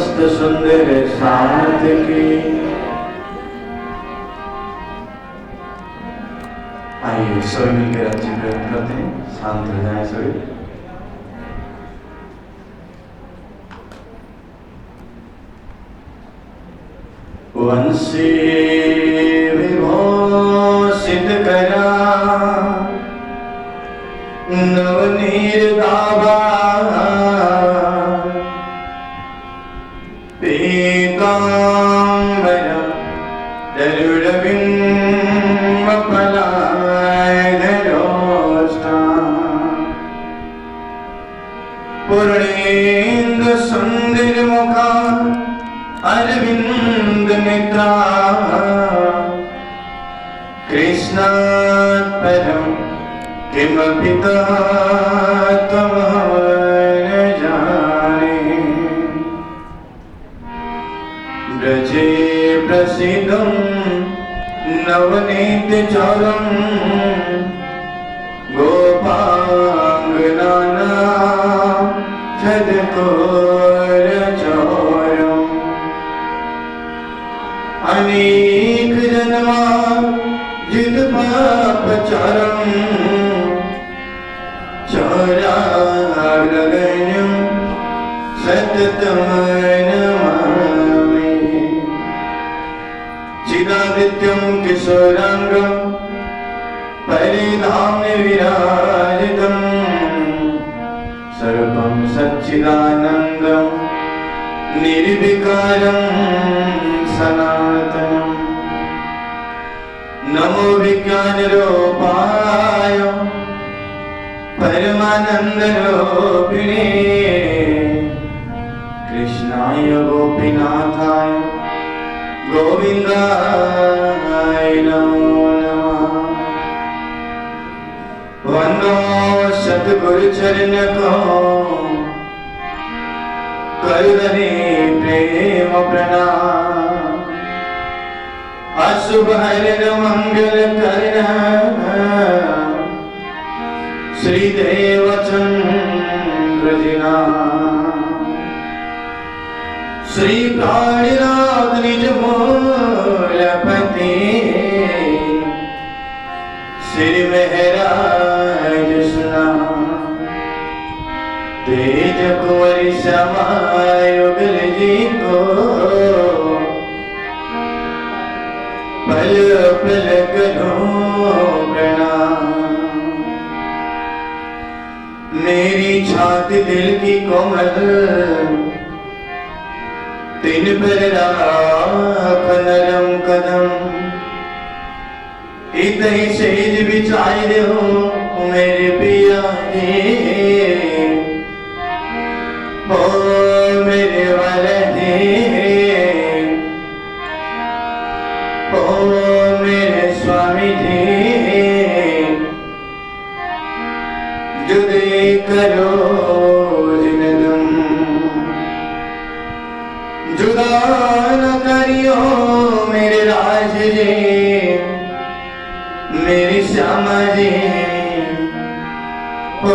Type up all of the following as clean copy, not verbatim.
मस्त सुंदर साथ की। आइए सभी मिलकर अच्छी प्रयत्न करते हैं, शांत हो जाए सभी। वंशी विभूषित करा नवनीर दावा पीतांबर गरुड़बिंब पलायधरोष्टा पूर्णेन्दु सुंदर मुखा अरविंद नेत्रा कृष्णात् परं किमपि त्वमहं न जाने। ब्रजे प्रसीदं नवनीतचौरं गोपाङ्गनानां छदकोरचौरम्। अनेक जन्मा जित पापचारं चौराग्रगण्यं सततं नमामि। चिदादित्यं किशोरांगं परिधाम्य विराजितं सर्वं सच्चिदानन्दं निर्विकारं सनातनम्। नमो विज्ञानरूपाय परमानन्दरूपिणे कृष्णाय गोपीनाथाय गोविन्दाय नमो नमः। वन्दो सद्गुरुचरणको करुणे प्रेम प्रणाम। अशुभ हरण मंगल करण श्रीदेव चंद्र जिना श्री प्राणनाथ निज मूलपति श्री महराज सुना तेज कुंवर समायुगल जी को पल पल करो प्रणाम। मेरी छाती दिल की कोमल तिन पर राख नरम कदम। इतनी सेज बिछाई दे हो मेरे पिया जी हो मेरे वाले जी ओ मेरे स्वामी जी जुदे करो जिनदम। जुदा न करियो मेरे राज जी मेरी श्यामा जी ओ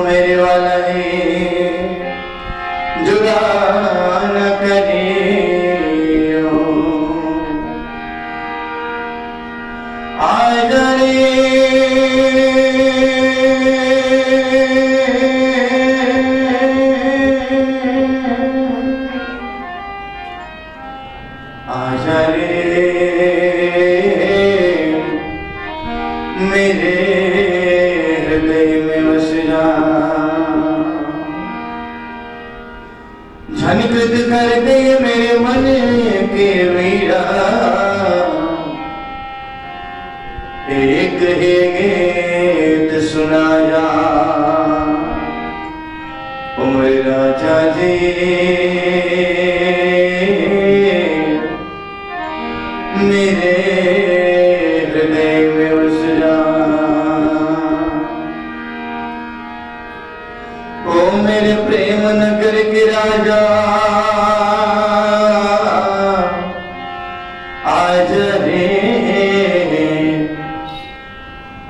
मेरे वाला जी जुदा न करियो। आजा रे आजा रे मेरे हृदय में बस जा। झनकृत कर दे मेरे मन के वीरा एक ही गीत सुना जा। उमर राजा जी मेरे हृदय में बस जा। ओ मेरे प्रेम नगर के राजा आजा रे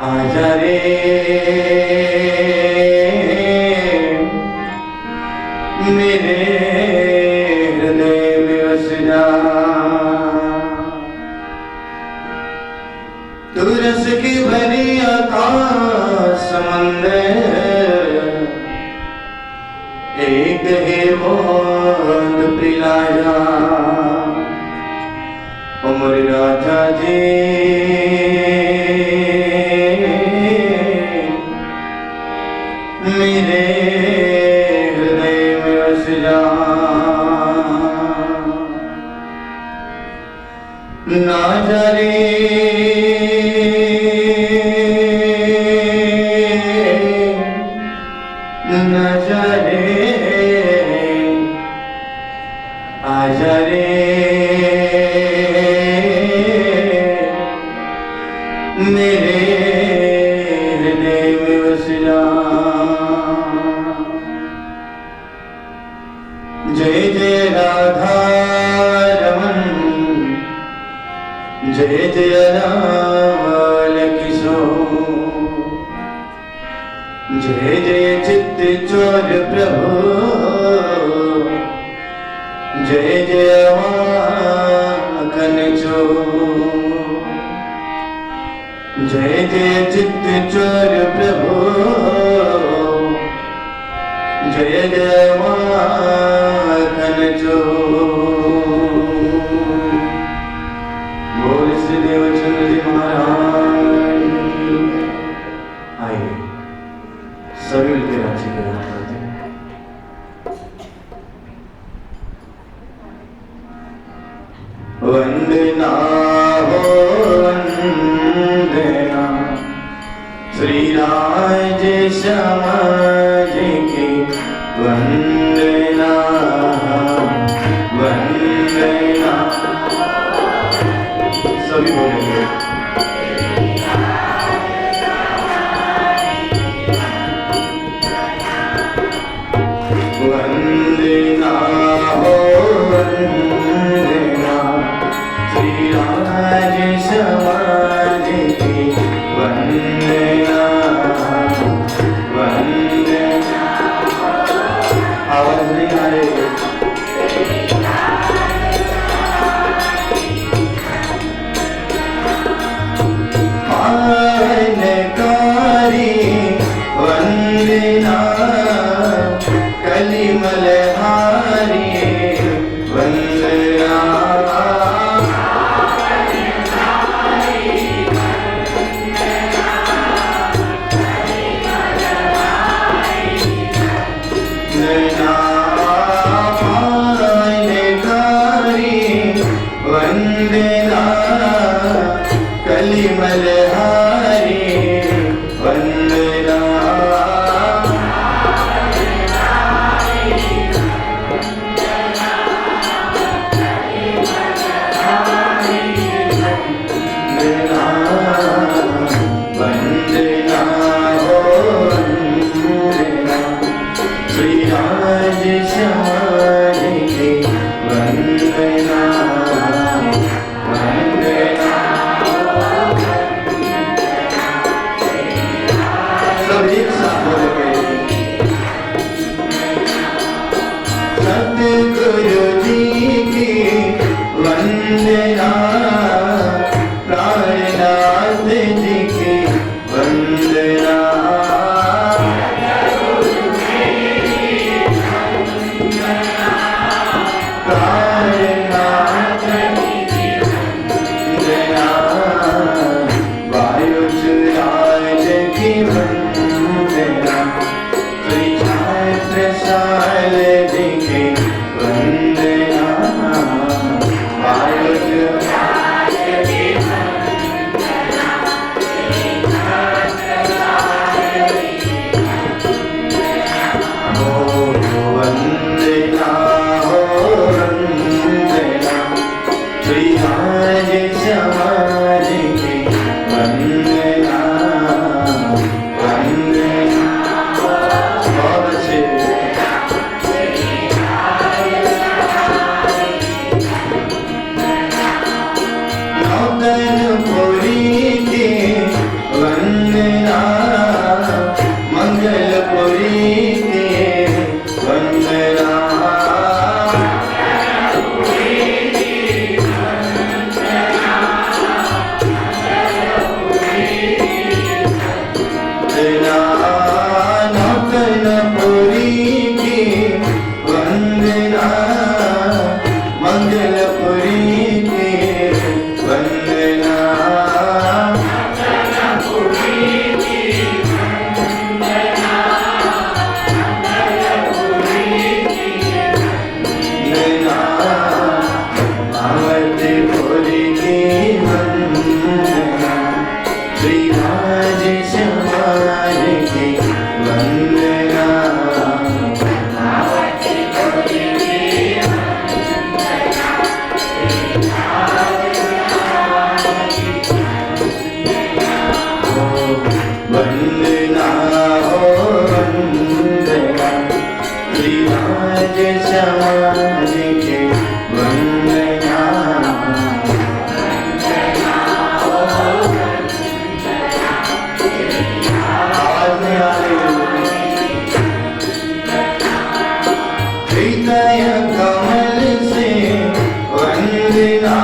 आजा रे मेरे हृदय में बस जा। तू रस की भरी आकाश समंदर, एक ही बूंद पिला जा। उमर राजा जी मेरे हृदय में बस जा। ना जा रे ना जा रे आजा रे मेरे हृदय में बस जा। जय जय राधा रमन, जय जय राम किशोर, जय जय चित्त चोर प्रभु, जय जय माखन चोर, जय जय चित्त चोर प्रभु, जय जय माखन चोर। बोल श्री देवचंद्र जी महाराज। आइए सभी मिलकर रांची के नाम करते हैं। वंदना हो वंदना श्री राज समाज की, वंदना वंदना। सभी बोलेंगे वंदना हो वंदना श्री राज समाज की, वंदना वंदना। आवाज नहीं आ रही। वंदना कलिमल हारी, वंदना वंदना कलिमल हारी, वंदना वंदना हो वंदना श्री राज समाज की, वंदना वंदना। सब एक साथ बोलेंगे। सतगुरु जी की वंदना, प्राणनाथ जी की वंदना, प्राणनाथ जी वंदना, वायुराज की वंदना, श्री छत्रसाल जी की वंदना, वायुराज की वंदना, हो वंदना हो वंदना श्री राज समाज की, वंदना वंदना। बहुत अच्छे। श्री राज समाज के वंदना आवाज नहीं आ रही हृदय कमल से वंदना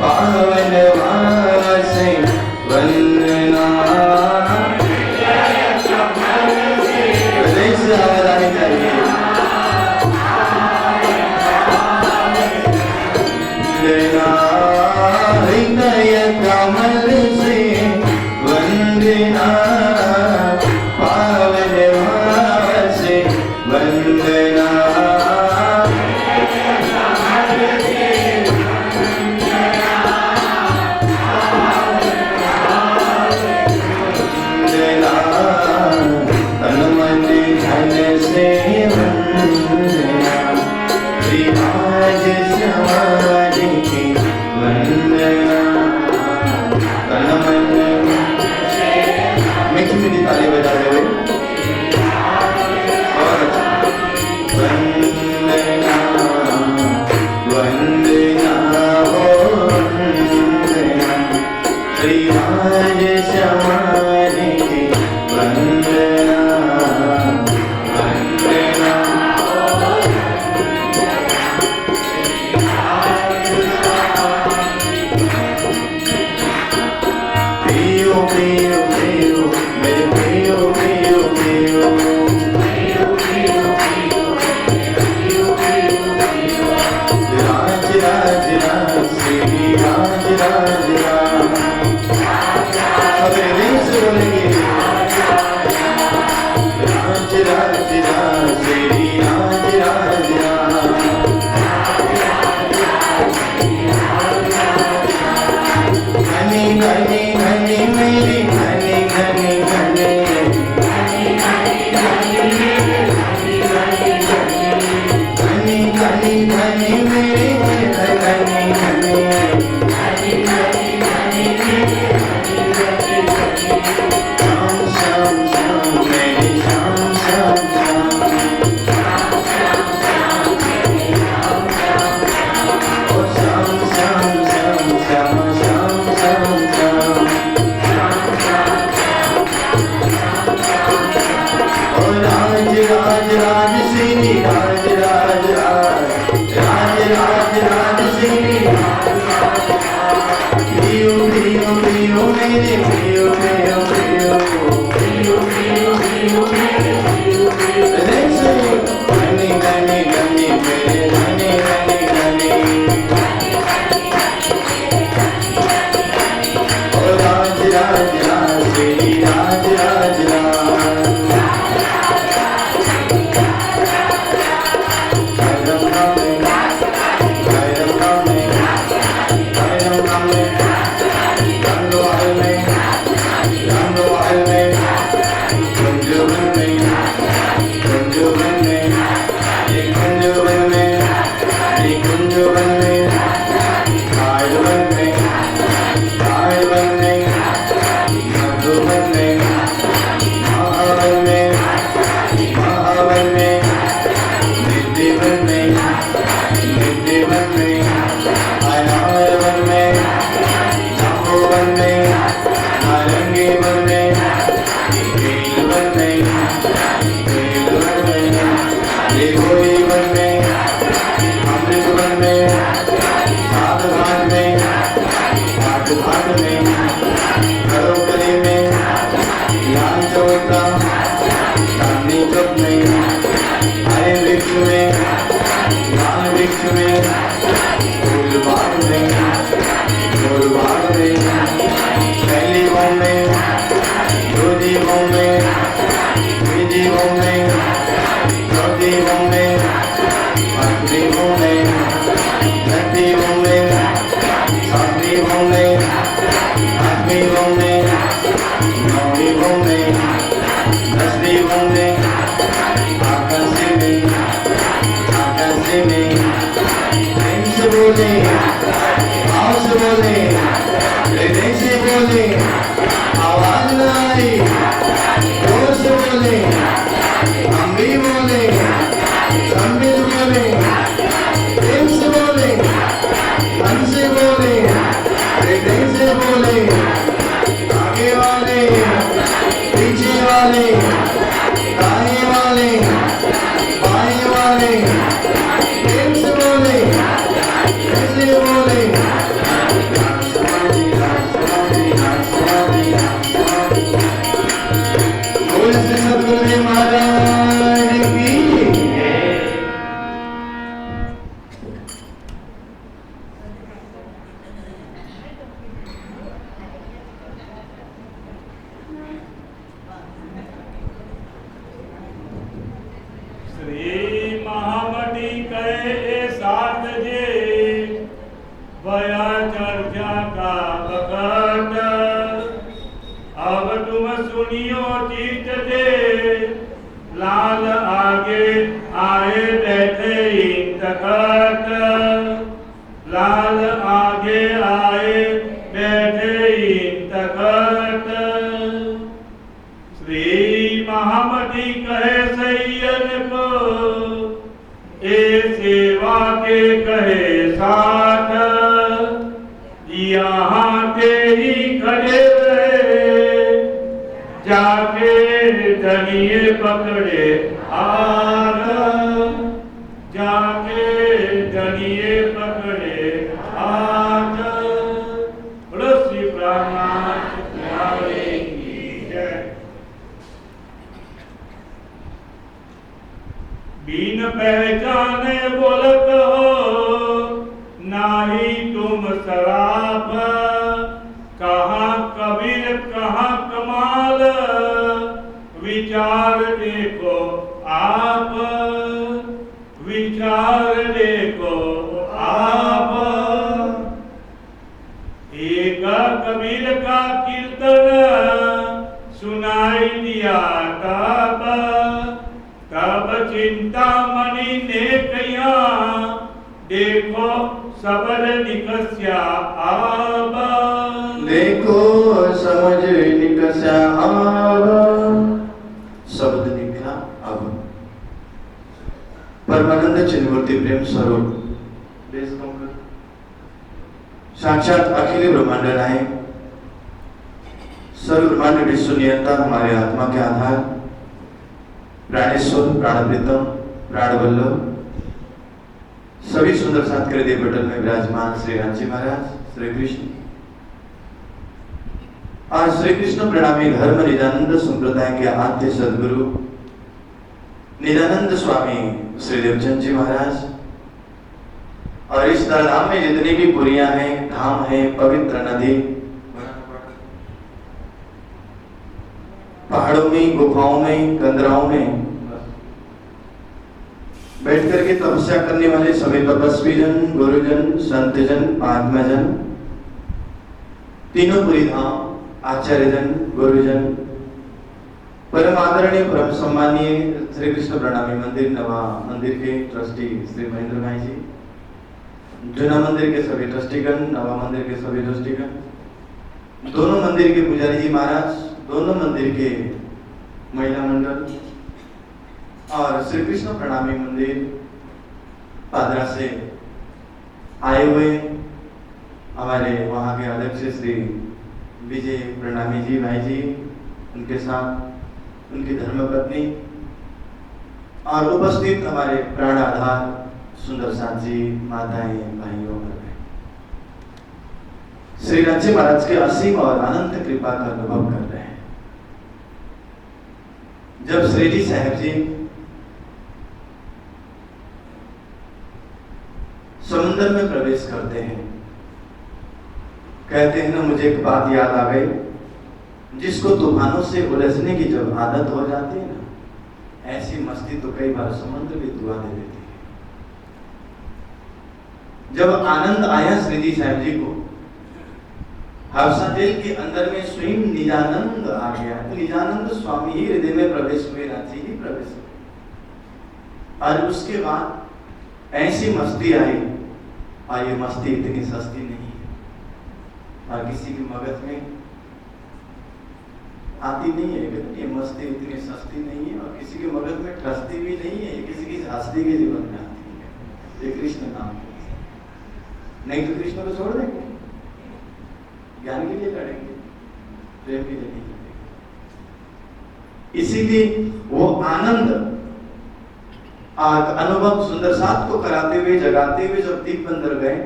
पावन से वंदना हृदय से आवाज आनी चाहिए हृदय कमल से वंदना पावन से वंदना तन मन धन से वंदना श्री राज समाज की वंदना तन मन मीठी मीठी ताली बजाते हुए और वंदना वंदना हो वंदना श्री राज समाज की वंदना वंदना प्रियो प्रियो प्रियो मेरे प्रियो प्रियो प्रियो राज राज राज श्री राज राज राज सब हृदय से बोलेंगे राज राज राज श्री राज राज राज घनी घनी घनी मेरी घनी घनी घनी घनी घनी घनी मेरी घनी घनी श्याम श्याम श्याम मेरी श्याम श्याम श्याम ओ श्याम श्याम श्याम श्याम श्याम श्याम श्याम ओ राज राज राज श्री राज राज राज राज राज राज श्री प्रियो प्रियो प्रियो मेरे प्रियो प्रियो प्रियो हृदय से घनी घनी घनी मेरे घनी घनी घनी ओ राज राज राज श्री राज राज राज भैरव नामे भैरव नामे भैरव नामे रंगवाल में कुंजवन में कुंजवन में ये कुंजवन में ये कुंजवन में आयवन में आयवन में मधुवन में महावन में महावन में निधिवन में निधिवन में अनारवन में जामुवन में नारंगीवन में बेलवन में बेलवन में लेगोईवन में अमृतवन में साधघाट में घाट में करोकली में ज्ञान चौका चांदनी चौक में हरे वृक्ष में ज्ञान वृक्ष में फूलबाग में पहली गाँव में दूसरी गाँव में तीसरी गाँव में चौथी गाँव में पांचवी गाँव में छठी गाँव में सातवीं गाँव में आठवीं गाँव में नौवीं गाँव में 10वीं गाँव में आकाशी में प्रेम से बोले भाव से बोले हृदय से बोले आवाज न आई जोर से बोले हम भी बोले महामती कहे ए साथ जे भया चर्चा का बकट अब तुम सुनियो चीत दे लाल आगे आए बैठे तखत लाल आगे आए बैठे तखत श्री महामती कहे सैयद को ए सेवा के कहे साथ यहाँ के ही खड़े रहे जाके धनिये पकड़े हाथ जाके धनिये पकड़े हाथ श्री प्राणनाथ की जय। बिन पहचाने बोलत हो नाही तुम शराब कहाँ कबीर कहाँ कमाल विचार देखो आप विचार देखो आप एक कबीर का कीर्तन सुनाई दिया तब चिंता मणि ने कया देखो सबल निकस्या आब देखो समझ निकस्या आब शब्द निकला अब परमानंद चिन्मूर्ति प्रेम स्वरूप साक्षात अखिल ब्रह्मांड नायक सर्व ब्रह्मांड विश्व नियंता हमारे आत्मा के आधार प्राणेश्वर प्राणप्रीतम प्राणवल्लभ सभी सुंदर साथ करे देव पटल में विराजमान श्री रामजी महाराज श्री कृष्ण और श्री कृष्ण प्रणामी धर्म निजानंद संप्रदाय के आद्य सदगुरु निजानंद स्वामी श्री देवचंद जी महाराज और इस तालाब में जितनी भी पुरियां हैं धाम है पवित्र नदी पहाड़ों में गुफाओं में कंदराओं में बैठ करके तपस्या करने वाले सभी तपस्वी जन गुरुजन संतजन आत्मजन तीनों पुरी धाम आचार्यजन गुरुजन परम आदरणीय परम सम्मानीय श्री कृष्ण प्रणामी मंदिर नवा मंदिर के ट्रस्टी श्री महेंद्र भाई जी जूना मंदिर के सभी ट्रस्टीगण नवा मंदिर के सभी ट्रस्टीगण दोनों मंदिर के पुजारी जी महाराज दोनों मंदिर के महिला मंडल और श्री कृष्ण प्रणामी मंदिर पादरा से आए हुए हमारे वहाँ के अध्यक्ष श्री विजय प्रणामी जी भाई जी उनके साथ उनकी धर्मपत्नी और उपस्थित हमारे प्राण आधार सुंदर साथ जी माताएं भाइयों श्री रामजी महाराज के असीम और अनंत कृपा का अनुभव कर रहे हैं। जब श्री जी साहब जी समुद्र में प्रवेश करते हैं कहते हैं ना मुझे एक बात याद आ गई जिसको तूफानों से उलझने की जब आदत हो जाती है ना ऐसी मस्ती तो कई बार समुद्र भी दुआ दे देती है। जब आनंद आया श्री जी साहब जी को हफ्सा जेल के अंदर में स्वयं निजानंद आ गया तो निजानंद स्वामी ही हृदय में प्रवेश हुए रांची ही प्रवेश हुए और उसके बाद ऐसी मस्ती आई और ये मस्ती इतनी सस्ती नहीं है और किसी के मगज में आती नहीं है। ये मस्ती इतनी सस्ती नहीं है और किसी के मगज में ठसती भी नहीं है। किसी की हस्ती के जीवन में आती है। ये कृष्ण नाम नहीं तो कृष्ण को छोड़ देंगे ज्ञान के लिए लड़ेंगे प्रेम के लिए नहीं लड़ेंगे। इसीलिए वो आनंद अनुभव सुंदर साथ को कराते हुए जगाते हुए जब दीप बंदर गए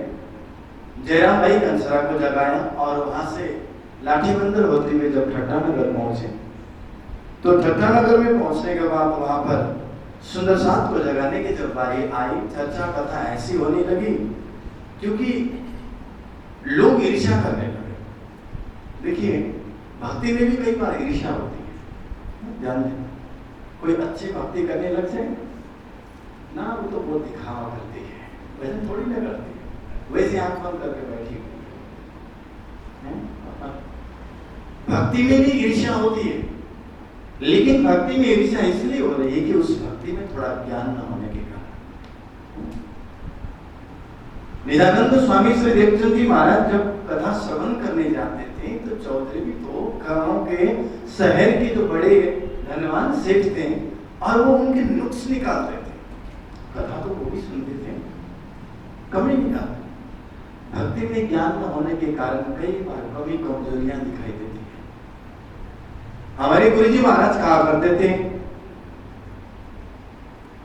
जयराम भाई कंसरा को जगाया और वहां से लाठी बंदर होते हुए जब ठट्टा नगर पहुंचे तो ठट्टा नगर में पहुंचने के बाद वहां पर सुंदर साथ को जगाने की जब बारी आई चर्चा कथा ऐसी होने लगी क्योंकि लोग ईर्ष्या करने लगे। देखिए भक्ति में भी कई बार ईर्ष्या होती है जानते कोई अच्छी भक्ति करने लग जाए ना, वो तो बहुत दिखावा करती है, वैसे थोड़ी ना करती है, वैसे आंख बंद करके बैठी हुई है। भक्ति में भी ईर्ष्या होती है, लेकिन भक्ति में ईर्ष्या इसलिए हो रही है कि उस भक्ति में थोड़ा ज्ञान न होने के कारण। नित्यानंद स्वामी श्री देवचंद जी महाराज जब कथा श्रवण करने जाते थे तो चौधरी भी तो गांव के शहर के जो बड़े धनवान सेठ थे और वो उनके नुक्स निकालते थे, कथा तो वो भी सुनते थे, कमी निकालते। भक्ति में ज्ञान न होने के कारण कई बार कमी कमजोरियां दिखाई देती है। हमारे गुरुजी महाराज कहा करते थे,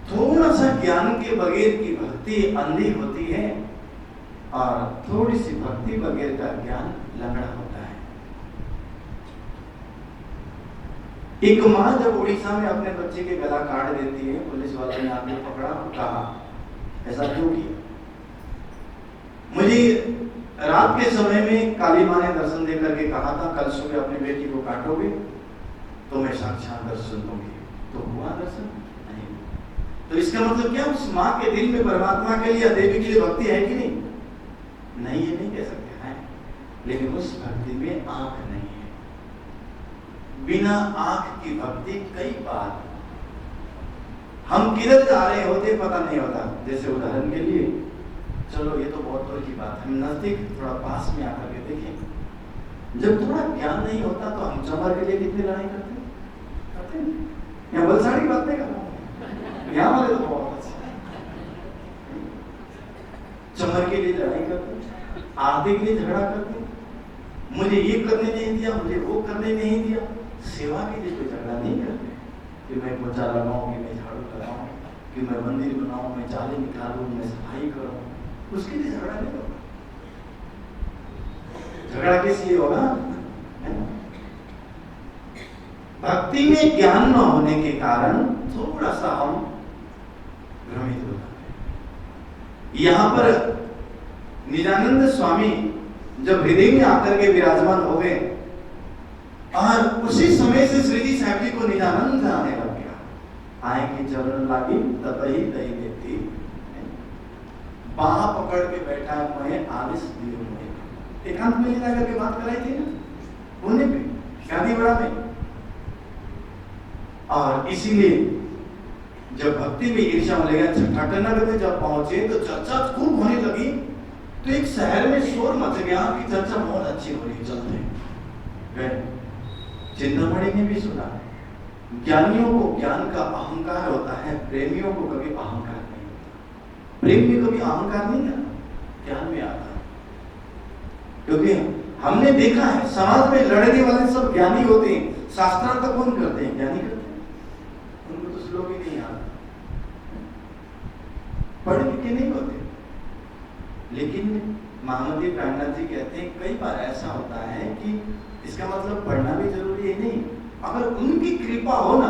थोड़ा सा ज्ञान के बगैर की भक्ति अंधी होती है और थोड़ी सी भक्ति बगैर का ज्ञान लंगड़ा होता है। एक माँ जब उड़ीसा में अपने बच्चे के गला काट देती है, पुलिस वालों ने आके पकड़ा और कहा ऐसा क्यों किया? मुझे रात के समय में काली माँ ने दर्शन दे करके कहा था कल सुबह अपनी बेटी को काटोगे तो मैं साक्षात दर्शन दूंगी। तो हुआ दर्शन? नहीं। तो इसका मतलब क्या उस माँ के दिल में परमात्मा के लिए, देवी के लिए भक्ति है कि नहीं? नहीं, ये नहीं कह सकते हैं, लेकिन उस भक्ति में आंख नहीं है। बिना आंख की भक्ति कई बार हम किधर जा रहे होते पता नहीं होता। जैसे उदाहरण के लिए, चलो ये तो बहुत दूर की बात है, हम नजदीक थोड़ा पास में आकर के देखें, जब थोड़ा ज्ञान नहीं होता तो हम चमर के लिए कितनी लड़ाई करते हैं? यहाँ बलसाड़ी बात नहीं कर रहा हूँ, यहाँ वाले तो बहुत अच्छे चमर के लिए लड़ाई करते, आधे के लिए झगड़ा करते, मुझे ये करने नहीं दिया, मुझे वो करने नहीं दिया। सेवा के लिए कोई झगड़ा नहीं करते कि मैं पोछा लगाऊं, कि मैं झाड़ू लगाऊं, कि मैं मंदिर बनाऊं, मैं जाले निकालूं, मैं सफाई करूं, उसके लिए झगड़ा नहीं होगा। झगड़ा किस लिए होगा? भक्ति में ज्ञान न होने के कारण थोड़ा सा हम भ्रमित हो जाते हैं। यहाँ पर नित्यानंद स्वामी जब हृदय में आकर के विराजमान हो गए और उसी समय से श्री जी साहब जी को नित्यानंद आने लग गया। आए कि चरण लागी ततही दही देती, बाह पकड़ के बैठा मैं आदेश दिए हुए। एकांत में जाकर के बात कराई थी ना पुणे पे, गांधीवाड़ा में। और इसीलिए जब भक्ति में ईर्ष्या होने लगा, ठाकुरनगर में जब पहुंचे तो चर्चा खूब होने लगी। तो एक शहर में शोर मच गया कि चर्चा बहुत अच्छी हो रही, चलते गए। चिंतामणि ने भी सुना, ज्ञानियों को ज्ञान का अहंकार होता है, प्रेमियों को कभी अहंकार नहीं होता। प्रेम में कभी अहंकार नहीं आता, ज्ञान में आता। क्योंकि हमने देखा है समाज में लड़ने वाले सब ज्ञानी होते हैं, शास्त्रार्थ कौन करते हैं? ज्ञानी करते हैं, उनको तो श्लोक ही नहीं आता, पढ़े लिखे नहीं होते। लेकिन महामती प्राणनाथ जी कहते हैं कई बार ऐसा होता है कि इसका मतलब पढ़ना भी जरूरी है नहीं, अगर उनकी कृपा हो ना,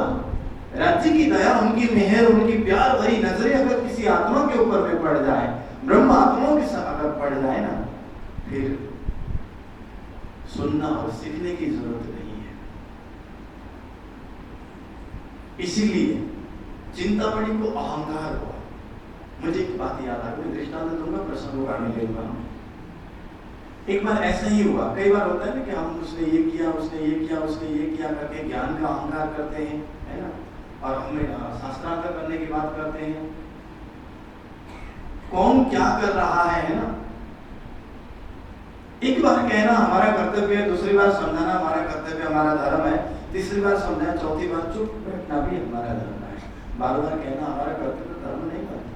राज्य की दया, उनकी मेहर, उनकी प्यार भरी नजरें अगर किसी आत्मा के ऊपर में पड़ जाए, ब्रह्म आत्माओं के साथ अगर पड़ जाए ना, फिर सुनना और सीखने की जरूरत नहीं है। इसीलिए चिंतामणि को अहंकार हुआ। मुझे एक बात याद आ गई, दृष्टांत दूंगा, प्रसंग को आगे ले लूंगा। एक बार ऐसा ही हुआ, कई बार होता है ना कि हम उसने ये किया, उसने ये किया, उसने ये किया करके ज्ञान का अहंकार करते हैं, है ना, और हमें शास्त्रार्थ करने की बात करते हैं। कौन क्या कर रहा है ना। एक बार कहना हमारा कर्तव्य है, दूसरी बार समझाना हमारा कर्तव्य, हमारा धर्म है, तीसरी बार समझाना, चौथी बार चुप बैठना भी हमारा धर्म है, बार बार कहना हमारा कर्तव्य, धर्म नहीं करता।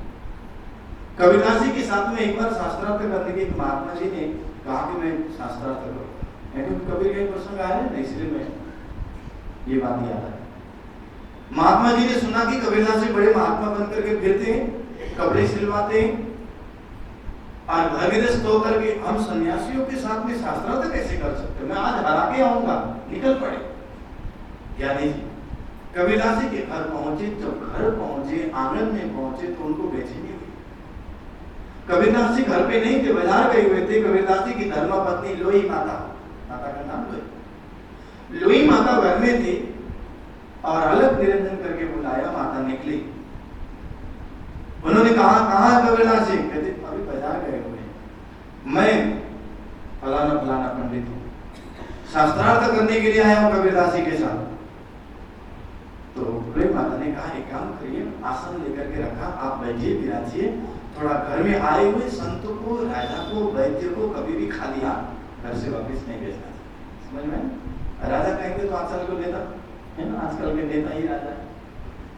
कबीरदास जी के साथ में एक बार शास्त्रार्थ करने के महात्मा जी ने कहा कि मैं शास्त्रार्थ करूँ, क्योंकि कबीर का प्रसंग आया है, इसलिए मैं ये बात याद है। महात्मा जी ने सुना कि कबीरदास जी बड़े महात्मा बन करके फिरते हैं, कपड़े सिलवाते हैं और भगीरथ होकर के हम सन्यासियों के साथ में शास्त्रार्थ कैसे कर सकते? मैं आज हरा के आऊंगा, निकल पड़े। ज्ञानी जी कबीरदास जी के घर पहुंचे, जब घर पहुंचे, आंगन में पहुंचे तो उनको बेचैनी हुई। कबीरदास जी घर पे नहीं थे, बाजार गए हुए थे। कबीरदास जी की धर्मपत्नी लोई माता, माता का नाम लोई माता घर में थी और अलग निरंजन करके बुलाया, माता निकली। उन्होंने कहा कहाँ कबीरदास जी? कहते अभी बाजार गए हुए हैं, मैं फलाना फलाना पंडित हूँ, शास्त्रार्थ करने के लिए आया हूँ कबीरदास जी के साथ। तो प्रेम माता ने कहा एक काम करिए, आसन लेकर के रखा, आप बैठिए विराजिए, थोड़ा घर में आए हुए संत को, राजा को, वैद्य को कभी भी खाली हाथ घर से वापस नहीं भेजना। समझ में? राजा कहेंगे तो आजकल को नेता है ना, आजकल के नेता ही राजा है,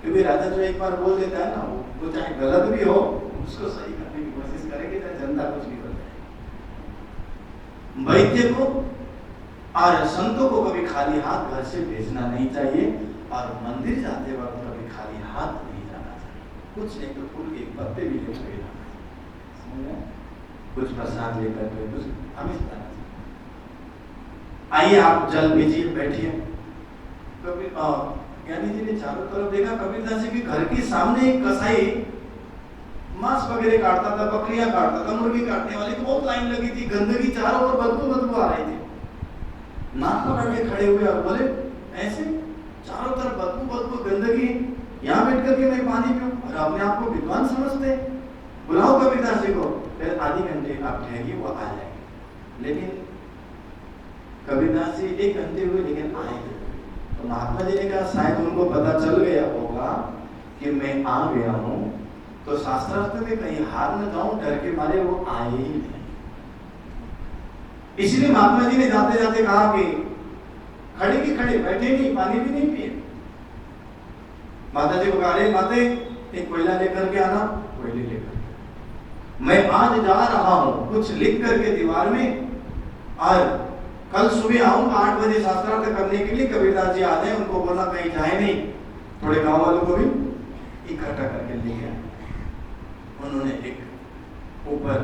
क्योंकि राजा जो एक बार बोल देता है ना, वो चाहे गलत भी हो उसको सही करने की कोशिश करेंगे, चाहे जनता कुछ भी हो जाए। वैद्य को और संतों को कभी खाली हाथ घर से भेजना नहीं चाहिए, और मंदिर जाते वक्त कभी खाली हाथ नहीं जाना चाहिए। कुछ नहीं तो फूल के पत्ते भी लेकर के जाना चाहिए, कुछ प्रसाद लेकर के, कुछ हमें जाना चाहिए। आइए आप जल भेजिए, बैठिए। कभी ज्ञानी जी ने चारों तरफ देखा, कबीरदास जी के घर के सामने एक कसाई मांस वगैरह काटता था, बकरियां काटता था, मुर्गी काटने वाली, तो बहुत लाइन लगी थी, गंदगी चारों ओर बदबू आ रही थी। नाक पकड़ के खड़े हुए और बोले ऐसे चारों तरफ बदबू गंदगी, यहाँ बैठ करके मैं पानी पीऊं? और अपने आप को विद्वान समझते, बुलाओ कबीरदास जी को। फिर आधे घंटे आप ठहरिए, वो आ जाएंगे। लेकिन कबीरदास जी 1 घंटे हुए लेकिन आए नहीं। तो महात्मा जी ने कहा शायद उनको पता चल गया होगा कि मैं आ गया हूँ, तो शास्त्रार्थ में कहीं हार न जाऊं, डर के मारे वो आए ही नहीं। इसलिए महात्मा जी ने जाते जाते कहा कि खड़े की खड़े, बैठे नहीं, पानी भी नहीं पिए। माता जी को कहा, अरे माते एक कोयला लेकर के आना। कोयले लेकर मैं आज जा रहा हूं, कुछ लिख करके दीवार में, और कल सुबह आऊंगा 8 बजे शास्त्रार्थ करने के लिए। कबीरदास जी आ जाए, उनको बोला कहीं जाए नहीं, थोड़े गांव वालों को भी इकट्ठा करके ले आए। उन्होंने एक ऊपर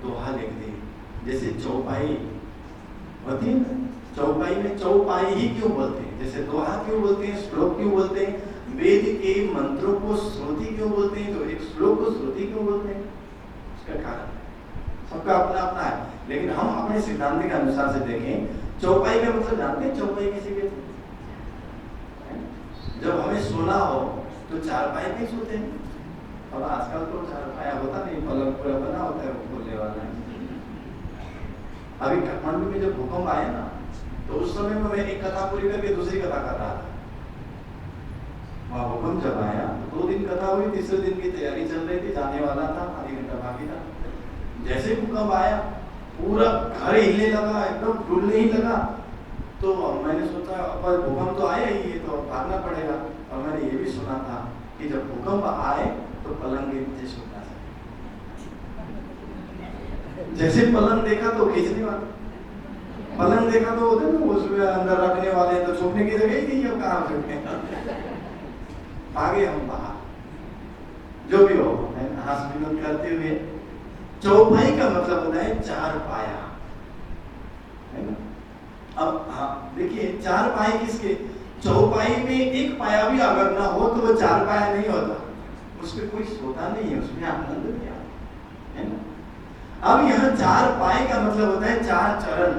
दोहा लिख दी, जैसे चौपाई होती है ना, चौपाई में चौपाई ही क्यों बोलते हैं? जैसे दोहा क्यों बोलते हैं, श्लोक क्यों बोलते हैं, वेद के मंत्रों को श्रुति क्यों बोलते हैं, तो एक श्लोक को श्रुति क्यों बोलते हैं? उसका कारण सबका अपना अपना है, लेकिन हम अपने सिद्धांत के अनुसार से देखें, चौपाई का मतलब जानते हैं? चौपाई किसी के जब हमें सोना हो तो चारपाई पे सोते हैं। अब आजकल तो चारपाया होता नहीं, पलंग पूरा बना होता है, वो खोलने वाला है। अभी काठमांडू में जब भूकंप आया ना, तो उस समय में मैं एक कथा पूरी करके दूसरी कथा कर रहा था। वहाँ भूकंप जब आया तो 2 दिन कथा हुई, तीसरे दिन की तैयारी चल रही थी, जाने वाला था, आधी घंटा बाकी था। जैसे भूकंप आया पूरा घर हिलने लगा, एकदम डुलने ही लगा। तो मैंने सोचा अब भूकंप तो आया ही है, तो भागना पड़ेगा। और मैंने ये भी सुना था कि जब भूकंप आए तो पलंग के नीचे सोना चाहिए। जैसे पलंग देखा तो खींचने वाला, पलंग देखा तो होता ना उसमें अंदर रखने वाले, तो छुपने की जगह ही नहीं है, कहाँ छुपने। आगे हम बाहर, जो भी हो, हंस विनोद करते हुए। चौपाई का मतलब होता है 4 पाया, है ना? अब हाँ देखिए, 4 पाए किसके? चौपाई में एक पाया भी अगर ना हो तो वो 4 पाया नहीं होता, उसमें कोई सोता नहीं है, उसमें आनंद नहीं आता, है ना? अब यहाँ 4 पाए का मतलब होता है 4 चरण।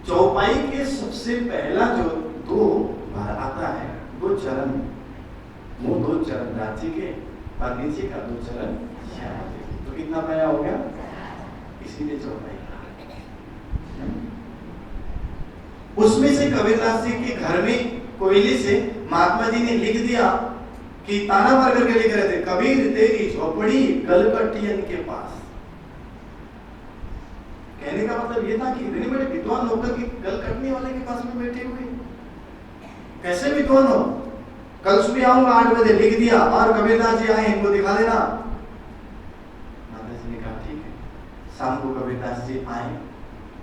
चौपाई के सबसे पहला जो 2 बार आता है, 2 चरण, वो 2 चरण राज्य के, और नीचे का 2 चरण श्याम के। तो कितना पाया हो गया? इसीलिए चौपाई। उसमें से कबीरदास जी के घर में कोयले से महात्मा जी ने लिख दिया कि ताना मार करके लिख रहे थे, कबीर तेरी झोपड़ी गलकटियन के पास। कहने का मतलब ये था कि इतने बड़े विद्वान होकर के गल कटने वाले के पास में बैठे हुए, कैसे विद्वान हो? कल सुबह आऊंगा 8 बजे, लिख दिया, और कबीरदास जी आए, इनको दिखा देना। माता जी ने कहा ठीक है। शाम को कबीरदास जी आए,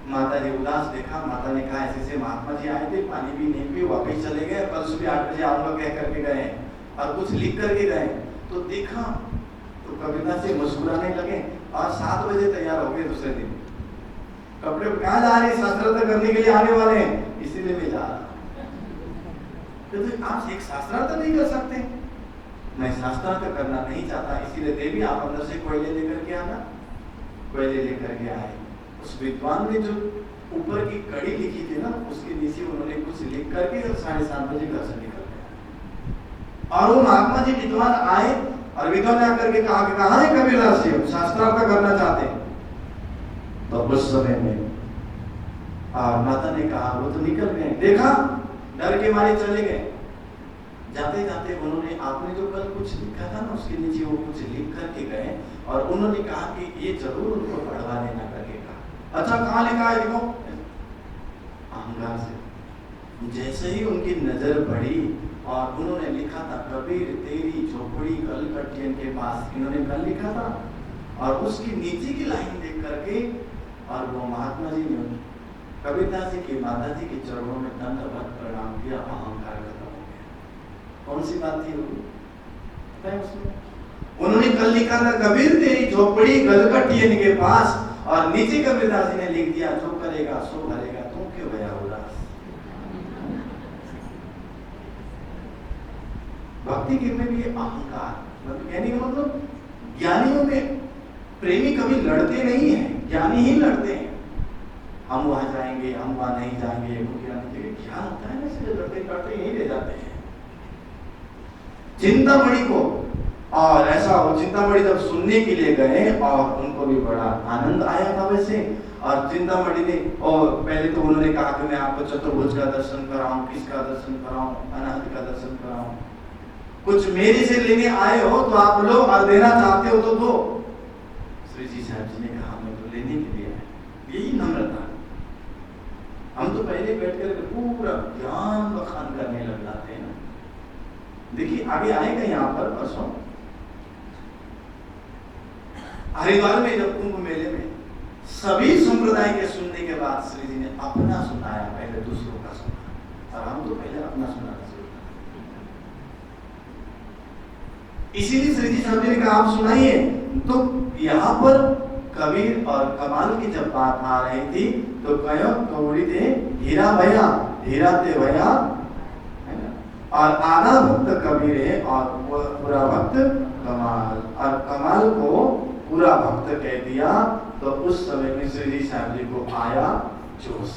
माता जी उदास देखा, माता ने कहा ऐसे महात्मा जी आए थे, पानी भी नहीं पिए, वापस चले गए, कल सुबह 8 बजे आऊंगा कह करके गए, और कुछ लिख करके गए। तो देखा तो कबीरदास जी मुस्कुराने लगे, और 7 बजे तैयार हो गए दूसरे दिन। कपड़े कहाँ जा रहे हैं? शास्त्रार्थ करने के लिए आने वाले हैं, इसीलिए मैं जा रहा। तो आप एक शास्त्रार्थ नहीं कर सकते? मैं शास्त्रार्थ करना नहीं चाहता, इसीलिए देवी आप अंदर से कोयले लेकर के आना। कोयले लेकर के आए। उस विद्वान ने जो ऊपर की कड़ी लिखी थी ना, उसके नीचे उन्होंने कुछ लिख करके 7:30 बजे घर से निकल गए। और वो महात्मा जी विद्वान आए, और विद्वान ने आकर के कहा कि कहाँ है कबीरदास जी, हम शास्त्रार्थ करना चाहते हैं। तो उस समय में माता ने कहा वो तो निकल गए, देखा डर के मारे चले गए। जाते जाते उन्होंने आपने जो कल कुछ लिखा था ना उसके नीचे वो कुछ लिख करके गए और उन्होंने कहा कि ये जरूर उनको पढ़वा लेना करके कहा। अच्छा कहाँ लिखा है देखो, अहंकार से। जैसे ही उनकी नजर पड़ी और उन्होंने लिखा था कबीर तेरी झोपड़ी कलकटियन के पास, इन्होंने कल लिखा था और उसकी नीचे की लाइन देख करके और वो महात्मा जी ने कबीरदास जी की माता जी के चरणों में दंडवत प्रणाम किया, अहंकार खत्म हो गया। कौन सी बात थी वो उसमें? उन्होंने कल लिखा था कबीर तेरी झोपड़ी गलकटियन के पास और नीचे कबीरदास जी ने लिख दिया जो करेगा सो भरेगा, तुम क्यों गया उदास। भक्ति के में भी ये अहंकार, मतलब ज्ञानियों में प्रेमी कभी लड़ते नहीं है, ज्ञानी ही लड़ते हैं। हम वहां जाएंगे, हम वहां नहीं जाएंगे, ज्ञान होता है ना, इसलिए लड़ते लड़ते यही रह जाते हैं। चिंतामणि को और ऐसा वो चिंतामणि जब सुनने के लिए गए और उनको भी बड़ा आनंद आया था वैसे, और चिंतामणि ने और पहले तो उन्होंने कहा कि मैं आपको चतुर्भुज का दर्शन कराऊं, किसका दर्शन कराऊं, अनाहत का दर्शन कराऊं, कुछ मेरे से लेने आए हो तो आप लोग और देना चाहते हो तो दो। श्री जी साहब जी ने कहा मैं तो लेने के लिए आया, यही नम्रता। हम तो पहले बैठ कर पूरा ज्ञान बखान करने लग जाते हैं ना। देखिए आगे आएगा यहाँ पर परसों हरिद्वार में जब कुंभ मेले में सभी संप्रदाय के सुनने के बाद श्री जी ने अपना सुनाया, पहले दूसरों का सुना और हम तो पहले अपना सुनाना शुरू किया। इसीलिए श्री जी साहब जी ने कहा आप सुनाइए। तो यहाँ पर कबीर और कमाल की जब बात आ रही थी तो कयो कौड़ी थे हीरा भैया, हीरा ते भैया, है ना, और आधा भक्त कबीर है और पूरा भक्त कमाल, और कमाल को पूरा भक्त कह दिया। तो उस समय में श्री जी साहब जी को आया जोश।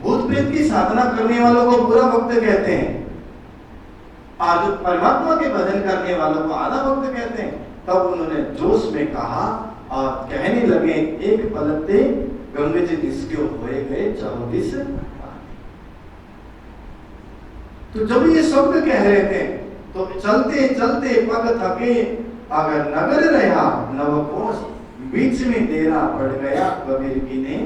भूत प्रेत की साधना करने वालों को पूरा भक्त कहते हैं और जो परमात्मा के भजन करने वालों को आधा भक्त कहते हैं। तब उन्होंने जोश में कहा और कहने लगे एक पलते गंगे जी जिसके हुए गए 24। तो जब ये शब्द कह रहे थे तो चलते चलते पग थके अगर नगर रहा नवकोश, बीच में डेरा पड़ गया कबीर की ने।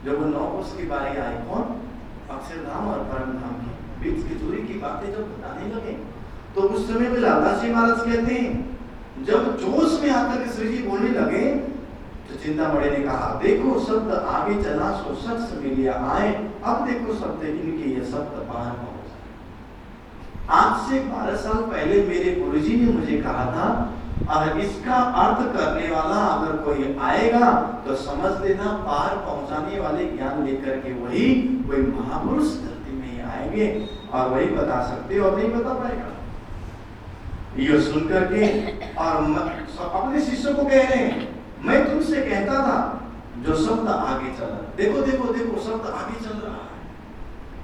जब नवकोश की बारी आई, कौन? अक्षरधाम और परम धाम की बीच की दूरी की बातें जब बताने लगे तो उस समय में लालदास जी महाराज कहते हैं जब जोश में आकर के श्री जी बोलने लगे तो चिंतामणि ने कहा देखो शब्द आगे चला सो शख्स मिलिया आए, अब देखो शब्द इनके ये शब्द बाहर पहुंच। आज से 12 साल पहले मेरे गुरुजी ने मुझे कहा था अगर इसका अर्थ करने वाला अगर कोई आएगा तो समझ लेना पार पहुंचाने वाले ज्ञान लेकर के वही कोई महापुरुष धरती में आएंगे और वही बता सकते और नहीं बता पाएगा। ये सुनकर के और अपने शिष्यों को कह रहे हैं मैं तुमसे कहता था जो शब्द आगे चला, देखो देखो देखो शब्द आगे चल रहा है,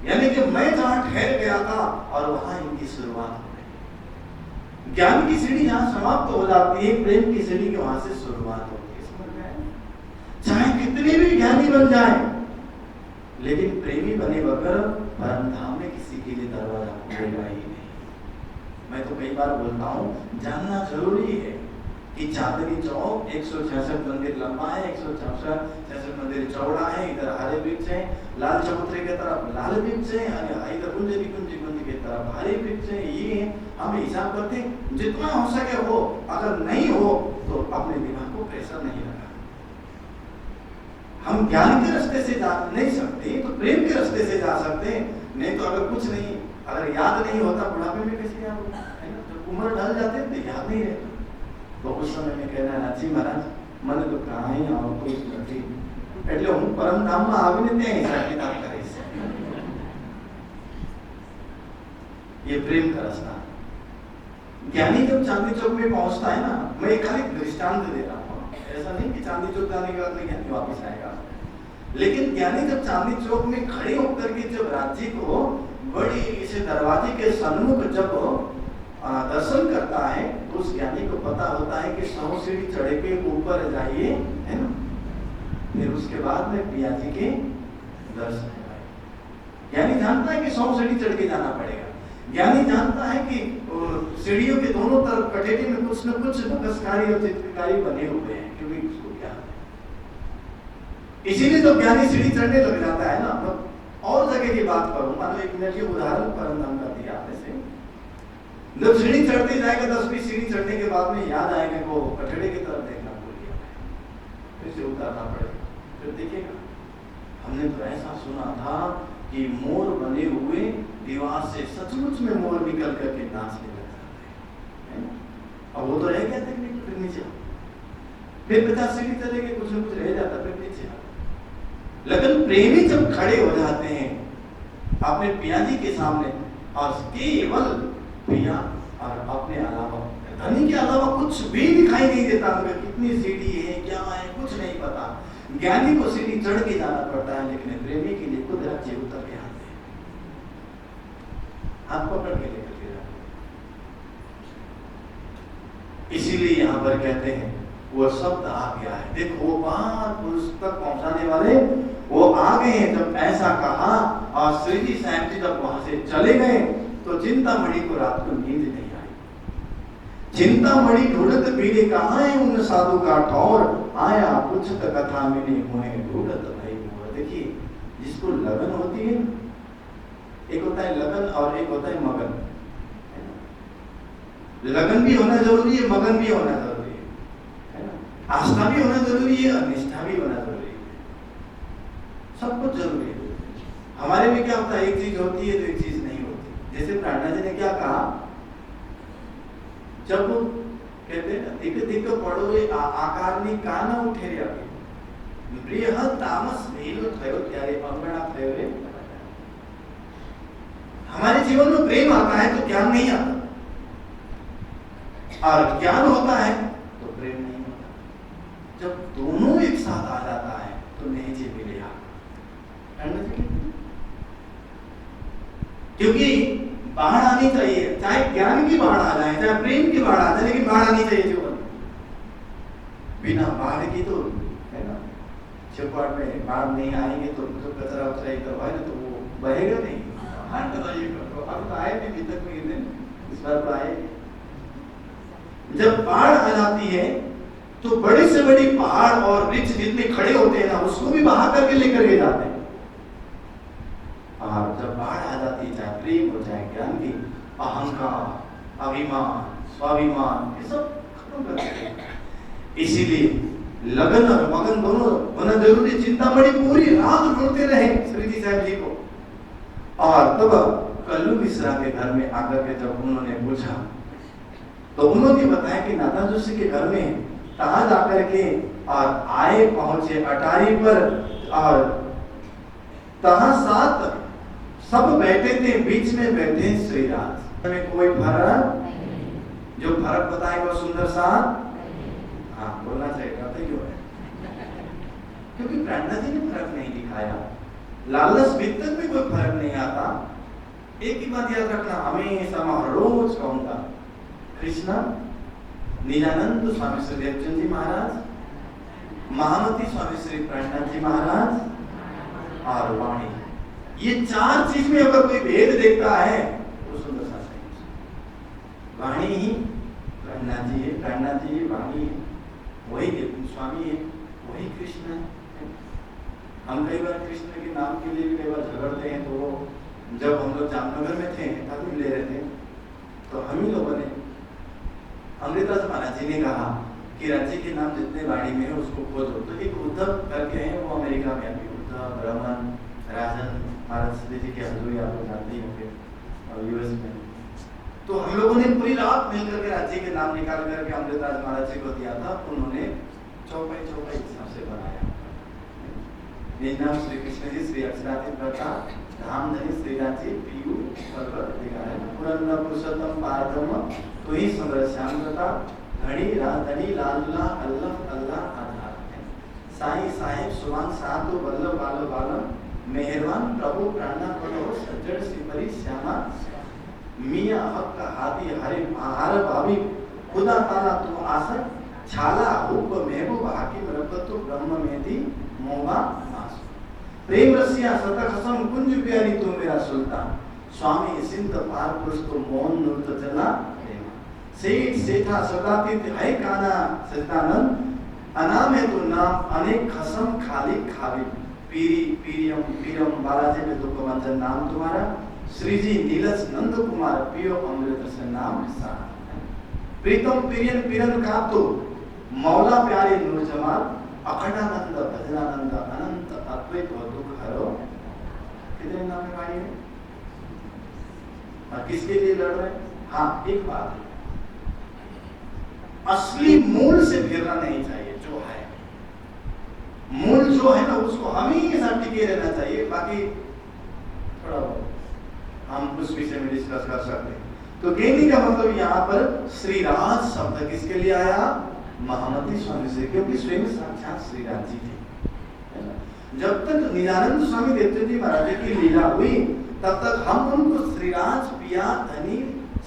यानी कि मैं जहां ठहर गया था और वहां इनकी शुरुआत हो गई। ज्ञान की सीढ़ी जहां समाप्त हो जाती है प्रेम की सीढ़ी की वहां से शुरुआत होती है। समझ में? चाहे कितने भी ज्ञानी बन जाए लेकिन प्रेमी बने बगैर परम धाम में किसी के लिए दरवाजा खुलेगा ही नहीं। मैं तो कई बार बोलता हूँ जानना जरूरी है कि चांदनी चौक 166 मंदिर लंबा है, 166 मंदिर चौड़ा है, इधर हरे वृक्ष है, लाल चबूतरे की तरफ लाल वृक्ष है, इधर कुंज कुंज की तरफ हरे वृक्ष है। ये है हम हिसाब करते जितना हो सके हो, अगर नहीं हो तो अपने दिमाग को प्रेशर नहीं लगा। हम ज्ञान के रास्ते से जा नहीं सकते तो प्रेम के रास्ते से जा सकते हैं, नहीं तो अगर कुछ नहीं, अगर याद नहीं होता बुढ़ापे में कैसे याद होता है ना, जब उम्र ढल जाते तो याद नहीं रहता। तो उस समय में कहना नाची महाराज मन तो कहाँ ही और कुछ नहीं એટલે હું પરમધામમાં આવીને ત્યાં હિસાબ કિતાબ કરીશ। ये प्रेम का रास्ता। ज्ञानी जब चांदी चौक में पहुंचता है ना, मैं एक खाली दृष्टांत दे रहा हूँ, ऐसा नहीं कि चांदी चौक जाने के बाद में ज्ञानी वापस आएगा, लेकिन ज्ञानी जब चांदी चौक में खड़े होकर के जब राज्य को बड़ी इसे दरवाजे के सन्मुख जब सीढ़ी चढ़ के ऊपर जाइए, है ना, फिर उसके बाद में प्रिया जी के दर्शन पाए। ज्ञानी जानता है कि 100 सीढ़ी चढ़ के जाना पड़ेगा। ज्ञानी जानता है कि सीढ़ियों के दोनों तरफ कटेटे में कुछ न कुछ नक्शकारी और चित्रकारी बने हुए हैं, क्योंकि उसको ज्ञान है। इसीलिए तो ज्ञानी सीढ़ी चढ़ने लग जाता है ना। और जगह की बात करूं, मान लो एक मिनट के उदाहरण परम कर दिया आपने से, जब सीढ़ी चढ़ते जाएगा 10-20 सीढ़ी चढ़ने के बाद में याद आएगा वो कटड़े की तरफ देखना भूल गया, फिर से उतारना पड़ेगा। फिर देखिएगा, हमने तो ऐसा सुना था कि मोर बने हुए दीवार से सचमुच में मोर निकल करके नाचने लग जाते हैं। अब वो तो रह गया देखने को, फिर नीचे फिर 50 सीढ़ी चले गए, कुछ न कुछ रह जाता, फिर नीचे। लेकिन प्रेमी जब खड़े हो जाते हैं अपने पिया जी के सामने और केवल पिया और अपने अलावा, धनी के अलावा कुछ भी दिखाई नहीं देता, उनका कितनी सीढ़ी है, क्या है, कुछ नहीं पता। ज्ञानी को सीढ़ी चढ़ के जाना पड़ता है, लेकिन प्रेमी के लिए खुद राज्य उतर के आते हैं, हाथ पकड़ के लेकर के जाते हैं। इसीलिए यहाँ पर कहते हैं वो शब्द आ गया है। देखो वो बाहर पुरुष तक पहुंचाने वाले वो आ गए हैं। जब ऐसा कहा और श्री जी साहब जी जब वहां से चले गए तो चिंतामणि को रात को नींद नहीं आई। चिंतामणि ढूंढत पीड़े कहाँ है उन साधु का ठौर, आया पुछत कथा मिली हुए ढूंढत भाई मोर। देखिए, जिसको लगन होती है, एक होता है लगन और एक होता है मगन। लगन भी होना जरूरी है, मगन भी होना जरूरी है ना, आस्था भी होना जरूरी है और निष्ठा भी होना जरूरी है, सब कुछ जरूरी है। हमारे में क्या होता है, एक चीज होती है तो एक चीज नहीं होती। जैसे प्राणा जी ने क्या कहा, जब कहते हैं ना दिक दिक पड़ोए आकारनी काना उठे रे अभी बृहद तामस भेलो थयो त्यारे अंगणा थयो रे। हमारे जीवन में प्रेम आता है तो ज्ञान नहीं आता, और ज्ञान होता है तो प्रेम नहीं होता। जब दोनों एक साथ आ जाता है तो नहीं जी मिले। क्योंकि बाढ़ आनी चाहिए, चाहे ज्ञान की बाढ़ आ जाए, चाहे प्रेम की बाढ़ आ जाए, लेकिन बाढ़ आनी चाहिए जीवन में। बिना बाढ़ की तो है ना, चौपाट में बाढ़ नहीं आएंगे तो कचरा उचरा करवाए ना तो वो बहेगा नहीं। अब तो आए थे वितक में दिन, इस बार तो आए। जब बाढ़ आ जाती है तो बड़े से बड़ी पहाड़ और वृक्ष जितने खड़े होते हैं ना, उसको भी बहा करके लेकर के जाते हैं। और जब बाढ़ आ जाती है, चाहे प्रेम हो चाहे ज्ञान की, अहंकार, अभिमान, स्वाभिमान, ये सब खत्म कर देते हैं। इसीलिए लगन और मगन दोनों होना जरूरी। चिंतामणि पूरी रात ढूंढते रहे श्री जी साहब जी को, और तब कल्लू मिश्रा के घर में आकर के जब उन्होंने पूछा तो उन्होंने बताया कि नाथा जोशी के घर में कहा जाकर के और आए पहुंचे अटारी पर, और तहां साथ सब बैठे थे, बीच में बैठे श्री राज में कोई फर्क, जो फर्क बताए वो सुंदर सा, हाँ बोलना चाहिए, क्यों है? क्योंकि प्राणा जी ने फर्क नहीं दिखाया, लालच वित्तक में कोई फर्क नहीं आता। एक ही बात याद रखना, हमेशा मैं रोज कहूंगा, कृष्णा, निजानंद स्वामी श्री देवचंद जी महाराज, महामती स्वामी श्री प्राणनाथ जी महाराज और वाणी, ये चार चीज में अगर कोई भेद देखता है तो सुंदर सा वाणी ही प्राणनाथ जी है, प्राणनाथ जी वाणी है, वही देवचंद स्वामी है, वही कृष्ण है। हम कई बार कृष्ण के नाम के लिए भी कई बार झगड़ते हैं। तो जब हम लोग जामनगर में थे, तालीम ले रहे थे, तो हम ही लोगों ने, अमृतदास महाराज जी ने कहा कि राज्य के नाम जितने वाणी में है उसको खोजो। तो एक उद्धव करके हैं, वो अमेरिका में अभी, उद्धव, रमन, राजन, महाराज जी के हजूरी आप लोग जानते ही होंगे, और यूएस में। तो हम लोगों ने पूरी रात मिलकर के राज्य के नाम निकाल करके अमृतदास महाराज जी को दिया था। उन्होंने चौपाई हिसाब से बनाया। नाम श्री कृष्ण जी, श्री अक्षरातीत व्रता, धामधनी श्री राजी पीयू पुरंदर पुरुषोत्तम पारतम तो ही सुंदर श्याम व्रता, धनी राधनी लालुला अल्लाह अल्लाह आधार है। साईं साहेब सुवान साधु वल्लभ बालो बालम, मेहरबान प्रभु प्राणा करो सज्जन सिमरी श्यामा, मियाँ हक हादी हरे हर भाभी खुदा ताला तुम आसक, छाला हुब महबूब हाकिम रब्बतु ब्रह्म मेदी मोगा नास प्रेम रसिया सत खसम कुंज प्यारी तू मेरा सुल्तान स्वामी सिंध पार पुरुष मौन नृत्य चला सेठ सेठा सदातीत है काना सदानंद अनाम है तो नाम अनेक खसम खाली खाली पीरी पीरियम पीरम बालाजी में दुख मंजन नाम तुम्हारा श्री जी नीलस नंद कुमार पियो अमृत से नाम सारा प्रीतम पीरियन पीरन का तो मौला प्यारे नूर जमाल अखंडानंद भजनानंद अनंत अद्वैत व दुख हरो कितने नाम है भाई और किसके लिए लड़ रहे हैं? हाँ एक बात है, असली मूल से गिरना नहीं चाहिए। जो है मूल जो है ना उसको हमेशा टिके रहना चाहिए। बाकी थोड़ा हम उस विषय में डिस्कस कर सकते हैं। तो कहने का मतलब यहाँ पर श्री राज शब्द किसके लिए आया? महामती स्वामी से, क्योंकि स्वयं साक्षात श्री राज जी थे। जब तक निजानंद स्वामी देवते जी महाराज की लीला हुई तब तक हम उनको श्रीराज पिया धनी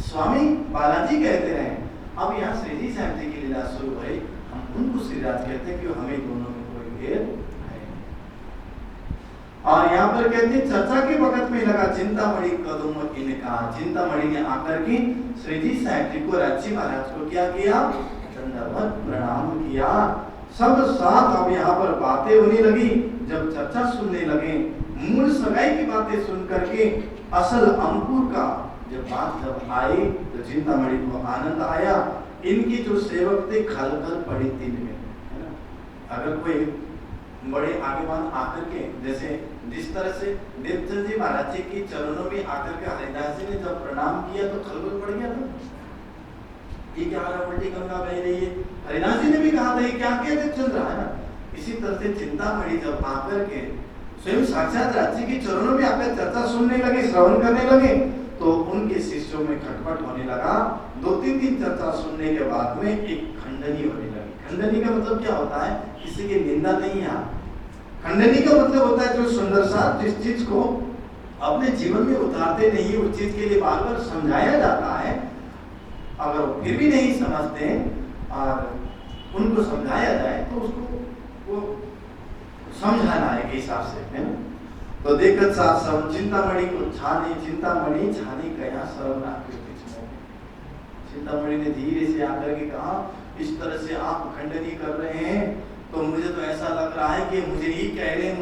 स्वामी बालाजी कहते रहे। अब यहाँ श्री जी साहब जी की लीला शुरू हुई, हम उनको श्रीराज कहते हैं कि हमें दोनों में कोई भेद है। और यहाँ पर कहते हैं चर्चा के वक्त में लगा चिंतामणि कदम इनका। चिंतामणि ने आकर के श्री जी साहब जी को राज्य महाराज को क्या किया? दंडवत प्रणाम किया। सब साथ अब यहाँ पर बातें होने लगी। जब चर्चा सुनने लगे, मूल सगाई की बातें सुन करके असल अंकुर का जब बात जब आई तो चिंतामणि को आनंद आया। इनकी जो सेवक थे खलखल पड़ी दिल में, है ना। अगर कोई बड़े आगेवान आकर के, जैसे जिस तरह से देवचंद जी महाराज जी की चरणों में आकर के हरिदास जी ने जब प्रणाम किया तो खलबल पड़ गया था। ये क्या रहा, उल्टी गंगा बह रही है। हरिदास जी ने भी कहा था ये क्या क्या चल रहा है ना। इसी तरह से चिंतामणि जब आकर के स्वयं साक्षात राज्य की चरणों में आकर चर्चा सुनने लगे, श्रवण करने लगे, तो उनके शिष्यों में खटपट होने लगा। 2-3 दिन चर्चा सुनने के बाद में एक खंडनी होने लगी। खंडनी का मतलब क्या होता है? किसी की निंदा नहीं है। खंडनी का मतलब होता है जो सुंदर सा जिस चीज को अपने जीवन में उतारते नहीं, उस चीज के लिए बार बार समझाया जाता है, अगर वो फिर भी नहीं समझते और उनको समझाया जाए तो उसको वो समझाना है के हिसाब से, है ना। तो देखत साथ सब चिंतामणि को चिंतामणि छानी कया सर्व चिंतामणि ने धीरे से आकर के कहा, इस तरह से आप खंडनी कर रहे हैं तो मुझे तो ऐसा लग रहा है कि मुझे ही कह रहे हैं,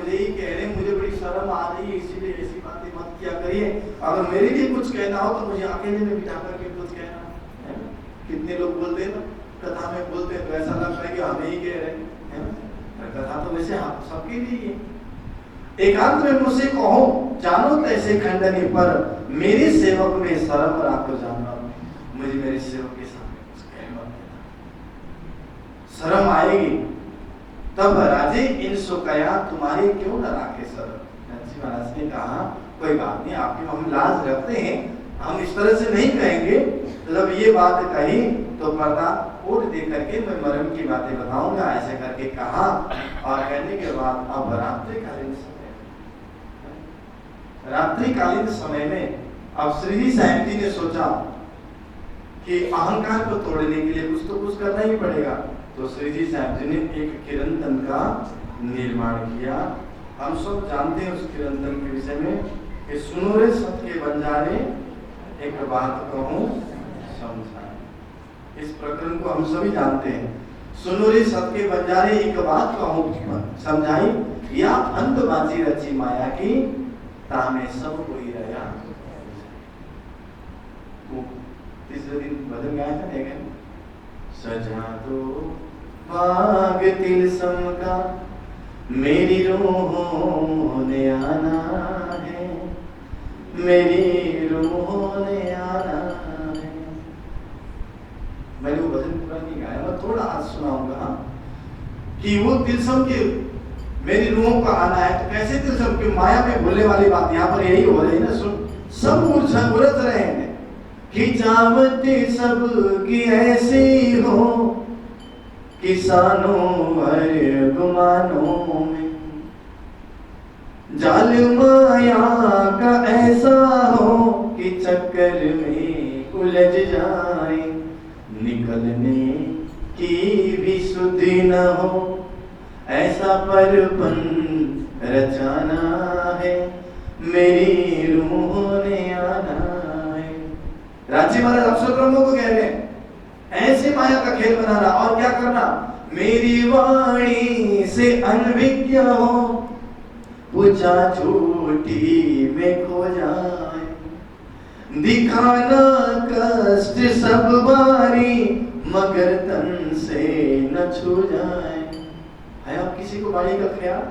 मुझे बड़ी शर्म आ रही है, इसीलिए ऐसी बातें मत किया करिए। अगर मेरे लिए कुछ कहना हो तो मुझे अकेले में बिठा करके कुछ कहना है ना। कितने लोग बोलते हैं ना, कथा में बोलते हैं तो ऐसा लगता है कि हमें ही कह रहे हैं ना। कथा तो वैसे आप सबके लिए है। एकांत में मुझसे कहो जानो तैसे खंडनी पर, मेरे सेवक में शर्म राखो जानना। मुझे मेरे सेवक के सामने कुछ कहना शर्म आएगी। तब राजे इन सुकया तुम्हारे क्यों न राखे शर्म। जी महाराज ने कहा कोई बात नहीं, आपकी हम लाज रखते हैं, हम इस तरह से नहीं कहेंगे। तो जब ये बात कही तो पर्दा ओढ़ दे करके मैं मरम की बातें बताऊंगा, ऐसे करके कहा। और कहने के बाद अब रात्रिकालीन समय में अब श्री जी साहब जी ने सोचा कि अहंकार को तोड़ने के लिए कुछ तो कुछ करना ही पड़ेगा। तो श्री जी साहब जी ने एक कीर्तन का निर्माण किया। हम सब जानते हैं उस कीर्तन के विषय में कि सुनो रे सत के बंजारे एक बात कहूं समझा। इस प्रकरण को हम सभी जानते हैं। सुनो रे सत के बंजारे एक बात कहूं समझाई, या अंत बाजी रची माया की तामे सब कोई रहा। तीसरे दिन भजन गाया था, देखें सजा दो बाग तिलसम का मेरी रूह ने आना है, मेरी रूह ने आना है। मैंने वो भजन पूरा नहीं गाया, मैं थोड़ा आज सुनाऊंगा कि वो तिलसम के मेरी रूह का आना है। तो कैसे तिलसम की माया में भूलने वाली बात यहाँ पर यही हो रही है ना। सुन, सब उलझ रहे हैं कि जावते सब की ऐसी हो, किसानों हर गुमानों में जाल माया का ऐसा हो कि चक्कर में उलझ जाए, निकलने की भी सुधि न हो, ऐसा परपन रचाना है, मेरी रूह ने आना है। रांची महाराज अफसर ब्रह्मो को कह रहे हैं ऐसे माया का खेल बनाना और क्या करना, मेरी वाणी से अनभिज्ञ हो, पूछा छूटी में खो जाए, दिखाना कष्ट सब बारी, मगर तन से न छू जाए। है आप किसी को वाणी का ख्याल?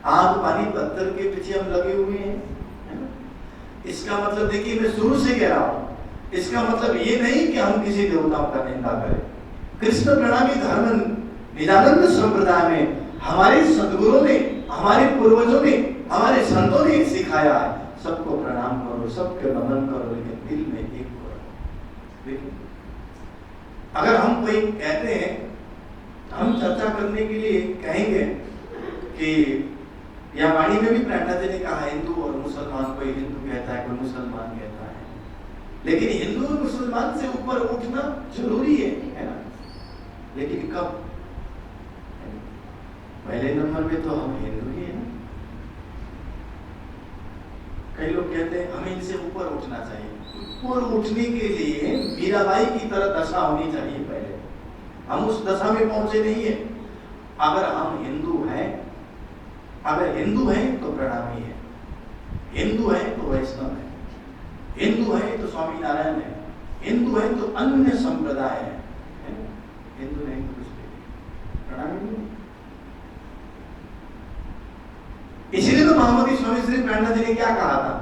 आग पानी पत्थर के पीछे हम लगे हुए हैं, है ना? इसका मतलब देखिए, मैं शुरू से कह रहा हूं, इसका मतलब ये नहीं कि हम किसी देवताओं का निंदा करें। कृष्ण प्रणामी धर्म निजानंद संप्रदाय में हमारे सदगुरुओं ने, हमारे पूर्वजों ने, हमारे संतों ने सिखाया है, सबको प्रणाम करो, सबके नमन करो, लेकिन दिल में एक करो। अगर हम कोई कहते हैं, हम चर्चा करने के लिए कहेंगे कि या वाणी में भी प्रणता जी ने कहा, हिंदू और मुसलमान, कोई हिंदू कहता है, कोई मुसलमान कहता है, लेकिन हिंदू और मुसलमान से ऊपर उठना जरूरी है ना? लेकिन कब? पहले नंबर पे तो हम हिंदू ही है ना। कई लोग कहते हैं हमें इनसे ऊपर उठना चाहिए। ऊपर उठने के लिए मीराबाई की तरह दशा होनी चाहिए पहले। हम उस दशा में पहुंचे नहीं है। अगर हम हिंदू हैं, अगर हिंदू हैं तो प्रणामी है, हिंदू है तो वैष्णव है, हिंदू है तो स्वामी नारायण है, हिंदू है तो अन्य संप्रदाय है, हिंदू नहीं तो कुछ नहीं, प्रणामी नहीं। इसीलिए तो महामती स्वामी श्री प्रेरणा जी ने क्या कहा था,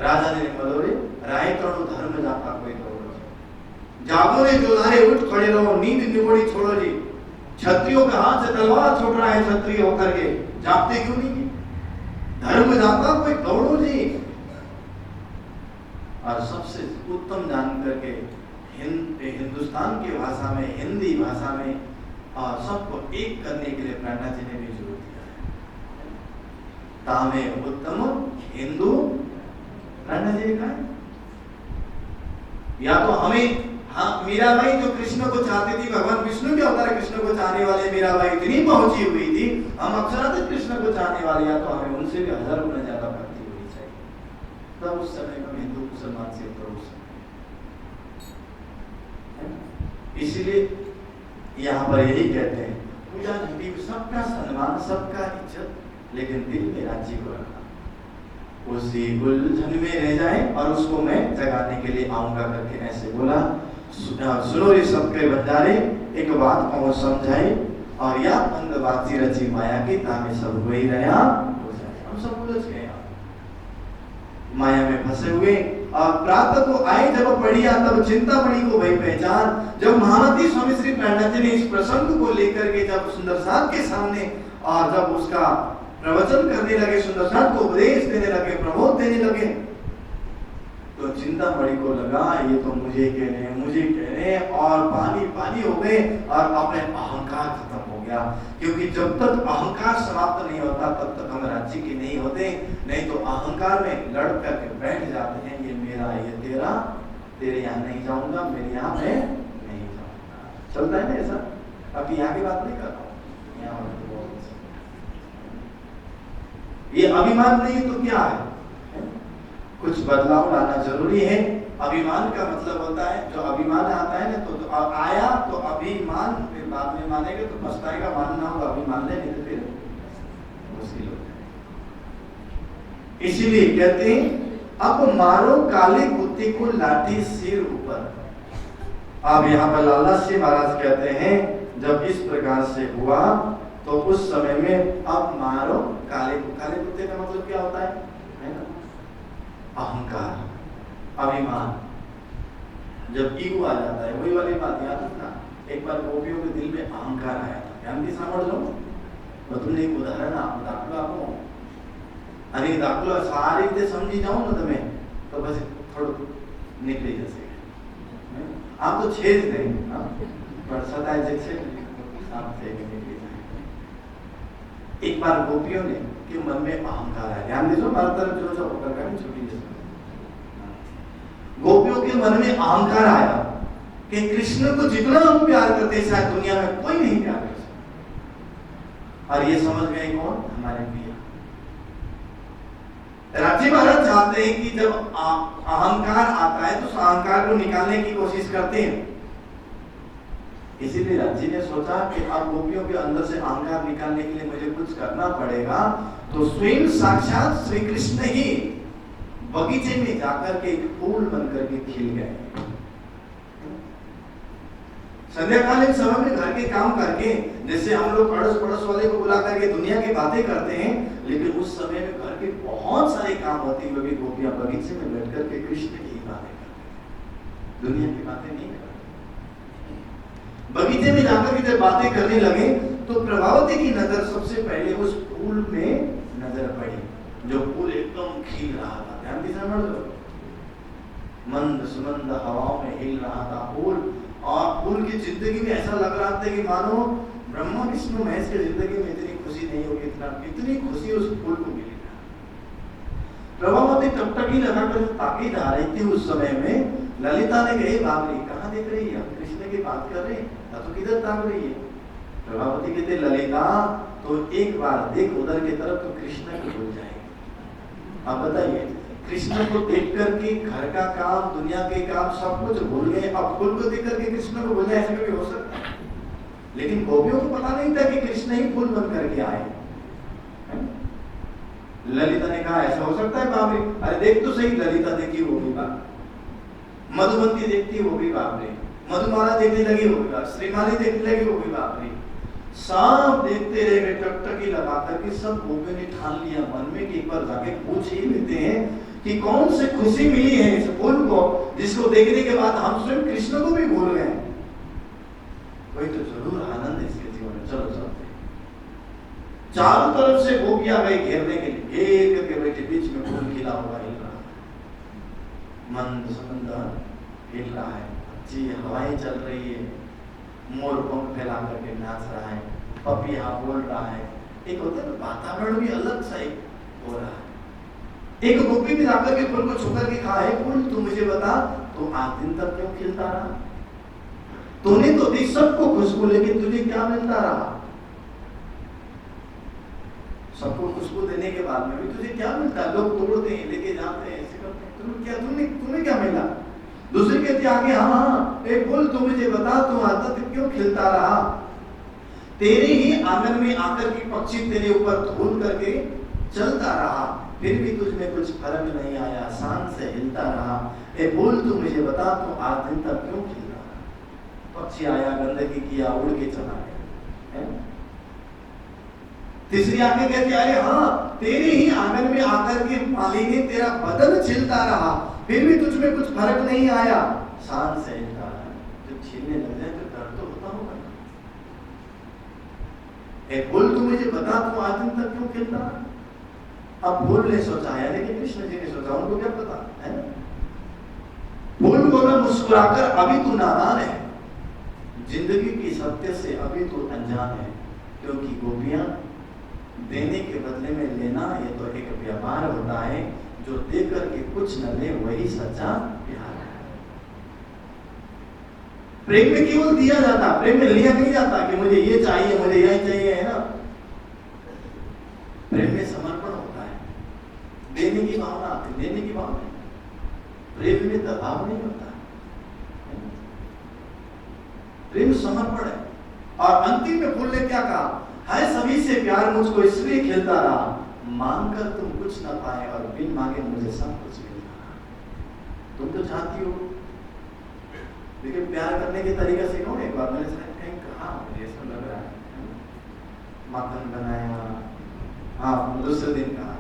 राजा ने बोलोरे राय तोड़ो धर्म जाता कोई तोड़ो, जागो रे जोधारे उठ खड़े रहो, नींद निगोड़ी छोड़ो जी, क्षत्रियों के हाथ से तलवार छोड़ रहा है क्षत्रिय होकर के, जागते क्यों नहीं? धर्म जाता कोई दौड़ो जी। और सबसे उत्तम जान करके हिंदुस्तान की भाषा में, हिंदी भाषा में, और सबको एक करने के लिए प्रेरणा जी ने भी जोर दिया है। तामे उत्तम हिंदू, प्रेरणा जी ने कहा, या तो हमें, हाँ, मीराबाई जो कृष्ण को चाहती थी, भगवान विष्णु के अवतार कृष्ण को चाहने वाले मीराबाई इतनी पहुंची हुई थी, हम अक्षरार्थ कृष्ण को चाहने वाले, या तो हमें उनसे भी 1000 गुना ज्यादा भक्ति होनी चाहिए, तब उस समय में हिंदू मुसलमान से ऊपर उस समय। इसलिए यहाँ पर यही कहते हैं, पूजा झंडी सबका सम्मान, सबका इज्जत, लेकिन दिल में राज्य को रखना, उसी उलझन में रह जाए और उसको मैं जगाने के लिए आऊंगा करके ऐसे बोला। सुनो रे सबके बंजारे, एक बात को समझाई, और या अंगबाजी रची माया की, तामे सब वही रहा हो जाए। हम सब उलझ गए माया में फंसे हुए। और प्रातः को आए जब पढ़िया, तब चिंतामणि को भई पहचान। जब महामती स्वामी श्री प्रेरणा जी ने इस प्रसंग को लेकर के जब सुंदर साथ के सामने, और जब उसका प्रवचन करने लगे, सुंदर साथ को उपदेश देने लगे, प्रबोध देने लगे, तो चिंतामणि को लगा ये तो मुझे कह रहे हैं, मुझे कह रहे हैं, और पानी पानी हो गए, और अपने अहंकार खत्म हो गया। क्योंकि जब तक अहंकार समाप्त नहीं होता तब तक हम राज्य के नहीं होते। नहीं तो अहंकार में लड़ करके बैठ जाते हैं, ये मेरा, ये तेरा, तेरे यहाँ नहीं जाऊंगा, मेरे यहाँ मैं नहीं जाऊंगा। चलता है ना ऐसा? अब यहाँ की बात नहीं कर रहा हूँ, यहाँ ये अभिमान नहीं तो क्या है? कुछ बदलाव लाना जरूरी है। अभिमान का मतलब होता है, जो अभिमान आता है ना, तो आया तो अभिमान, फिर बाद में मानेगा तो पछताएगा, मानना होगा, अभिमान ले, नहीं तो फिर मुश्किल हो जाएगा। इसीलिए कहते हैं, अब मारो काले कुत्ते को लाठी सिर ऊपर। अब यहाँ पर लाला श्री महाराज कहते हैं, जब इस प्रकार से हुआ तो उस समय में अब मारो काले कुत्ते का मतलब क्या होता है ना? अहंकार, अभिमान, जब ईगो आ जाता है, वही वाली बात याद रखना। एक बार गोपियों के दिल में अहंकार आया था, ध्यान की समझ लो। मैं तुमने एक उदाहरण दाखिला आपको, अरे दाखिला सारी रीते समझी जाओ ना तुम्हें, तो बस थोड़ा निकले जैसे आप तो छेद नहीं, पर सदा जैसे आप थे। एक बार गोपियों ने के मन में अहंकार आया, ध्यान दीजिए, हमारा तरफ जो जो होकर छोटी, गोपियों के मन में अहंकार आया, कि कृष्ण को जितना हम प्यार करते हैं शायद दुनिया में कोई नहीं प्यार कर सकता। और ये समझ गए कौन? हमारे पिया। राजी महाराज चाहते हैं कि जब अहंकार आता है तो उस अहंकार को निकालने की कोशिश करते हैं। इसीलिए राजी ने सोचा कि अब गोपियों के अंदर से अहंकार निकालने के लिए मुझे कुछ करना पड़ेगा। तो स्वयं साक्षात श्री कृष्ण ही बगीचे में जाकर के एक फूल बनकर के खिल गए। संध्याकालीन समय में घर के काम करके, जैसे हम लोग अड़ोस पड़ोस वाले को बुला करके दुनिया की बातें करते हैं, लेकिन उस समय में घर के बहुत सारे काम होते हुए भी गोपियां बगीचे में बैठ करके कृष्ण की बातें करते, दुनिया की बातें नहीं करते। बगीचे में जाकर के जब बातें करने लगे तो प्रभावती की नजर सबसे पहले उस फूल में नजर पड़ी, जो फूल एकदम खिल रहा था। ध्यान दीजिए, मंद सुमंद हवाओं में हिल रहा था फूल, और फूल की जिंदगी में ऐसा लग रहा था कि मानो ब्रह्मा विष्णु महेश की जिंदगी में इतनी खुशी नहीं होगी, इतनी खुशी उस फूल को मिली। प्रभावती टकटकी लगाकर ताकी जा रही थी। उस समय में ललिता ने कही, बाबरी कहाँ देख रही है? कृष्ण की बात कर रहे हैं, तो किधर ताक रही है? प्रभावती कहते, ललिता तो एक बार देख उधर की तरफ तो कृष्ण को भूल जाएगी। अब बताइए, कृष्ण को देख करके घर का काम, दुनिया के काम सब कुछ भूल गए, अब फूल को देख करके कृष्ण को भूल जाए, ऐसा कभी हो सकता है? लेकिन गोपियों को पता नहीं था कि कृष्ण ही फूल बन करके आए। ललिता ने कहा, ऐसा हो सकता है बाबरी? अरे देख तो सही, ललिता देखी वो भी बात, मधुमती देखती वो भी बाबरी, मधुमाला देखने लगी वो भी बात, श्रीमाली देखने लगी वो भी बाबरी, सब देखते रह गए टकटकी लगा करके। सब गोपियों ने ठान लिया मन में कि एक बार जाके पूछ ही लेते हैं कि कौन सी खुशी मिली है इस फूल को, जिसको देखने के बाद हम स्वयं कृष्ण को भी भूल गए। कोई तो जरूर आनंद है इसके जीवन में। चलो चलते। चारों तरफ से गोपियां गई घेरने के लिए, घेर करके बैठे, बीच में फूल खिला हुआ हिल रहा है, मंद सुंदर हिल रहा है, अच्छी हवाएं चल रही है, मोर पंख फैला करके नाच रहा है, पपिया बोल रहा है। एक होता है वातावरण भी अलग सा एक हो रहा है। एक गोपी ने जाकर के फूल को छूकर के कहा, है फूल तू मुझे बता, तू आज दिन तक क्यों खिलता रहा? तूने तो दी सबको खुशबू, लेकिन तुझे क्या मिलता रहा? सबको खुशबू देने के बाद में भी तुझे क्या मिलता है? लोग तोड़ते हैं, लेके जाते हैं, ऐसे करते हैं, तुम्हें क्या मिला? दूसरी कहती आगे, हाँ एक बोल, तू मुझे बता, तू आता तक क्यों खिलता रहा? तेरे ही आंगन में आकर के पक्षी तेरे ऊपर धूल करके चलता रहा, फिर भी तुझ में कुछ फर्क नहीं आया, शान से हिलता रहा। ए बोल, तू मुझे बता, तू आज दिन तक क्यों खिलता रहा? पक्षी आया, गंदगी किया, उड़ के चला गया। तीसरी आगे कहती, अरे हाँ तेरे ही आंगन में आकर के मालिनी तेरा बदन छिलता रहा, फिर भी तुझ में कुछ फर्क नहीं आया, शान से हिलता रहा। जब छीलने लग जाए तो दर्द तो होता होगा। एक बोल, तू मुझे बता, तू आज दिन तक क्यों खिलता रहा? अब फूल ने सोचा है, लेकिन कृष्ण जी ने सोचा, उनको क्या पता है? फूल बोला मुस्कुराकर, अभी तू नादान है, जिंदगी की सत्य से अभी तू अनजान है, क्योंकि गोपियां देने के बदले में लेना ये तो एक व्यापार होता है, जो देकर के कुछ न ले वही सच्चा प्यार है। प्रेम में केवल दिया जाता, प्रेम में लिया नहीं जाता कि मुझे ये चाहिए, मुझे यही चाहिए, है ना? प्रेम में समर्पण होता है, देने की भावना आती है, लेने की भावना। प्रेम में दबाव नहीं होता, प्रेम समर्पण है। और अंतिम में फूल ने क्या कहा, है सभी से प्यार मुझको इसलिए खिलता रहा, मांगकर तुम कुछ न पाए और बिन मांगे मुझे सब कुछ मिलता रहा। तुम तो चाहती हो, लेकिन प्यार करने के तरीका सिखाओ। एक बार मैंने शायद कहीं कहा, मुझे ऐसा लग रहा है, माखन बनाया, हाँ दूसरे दिन कहा,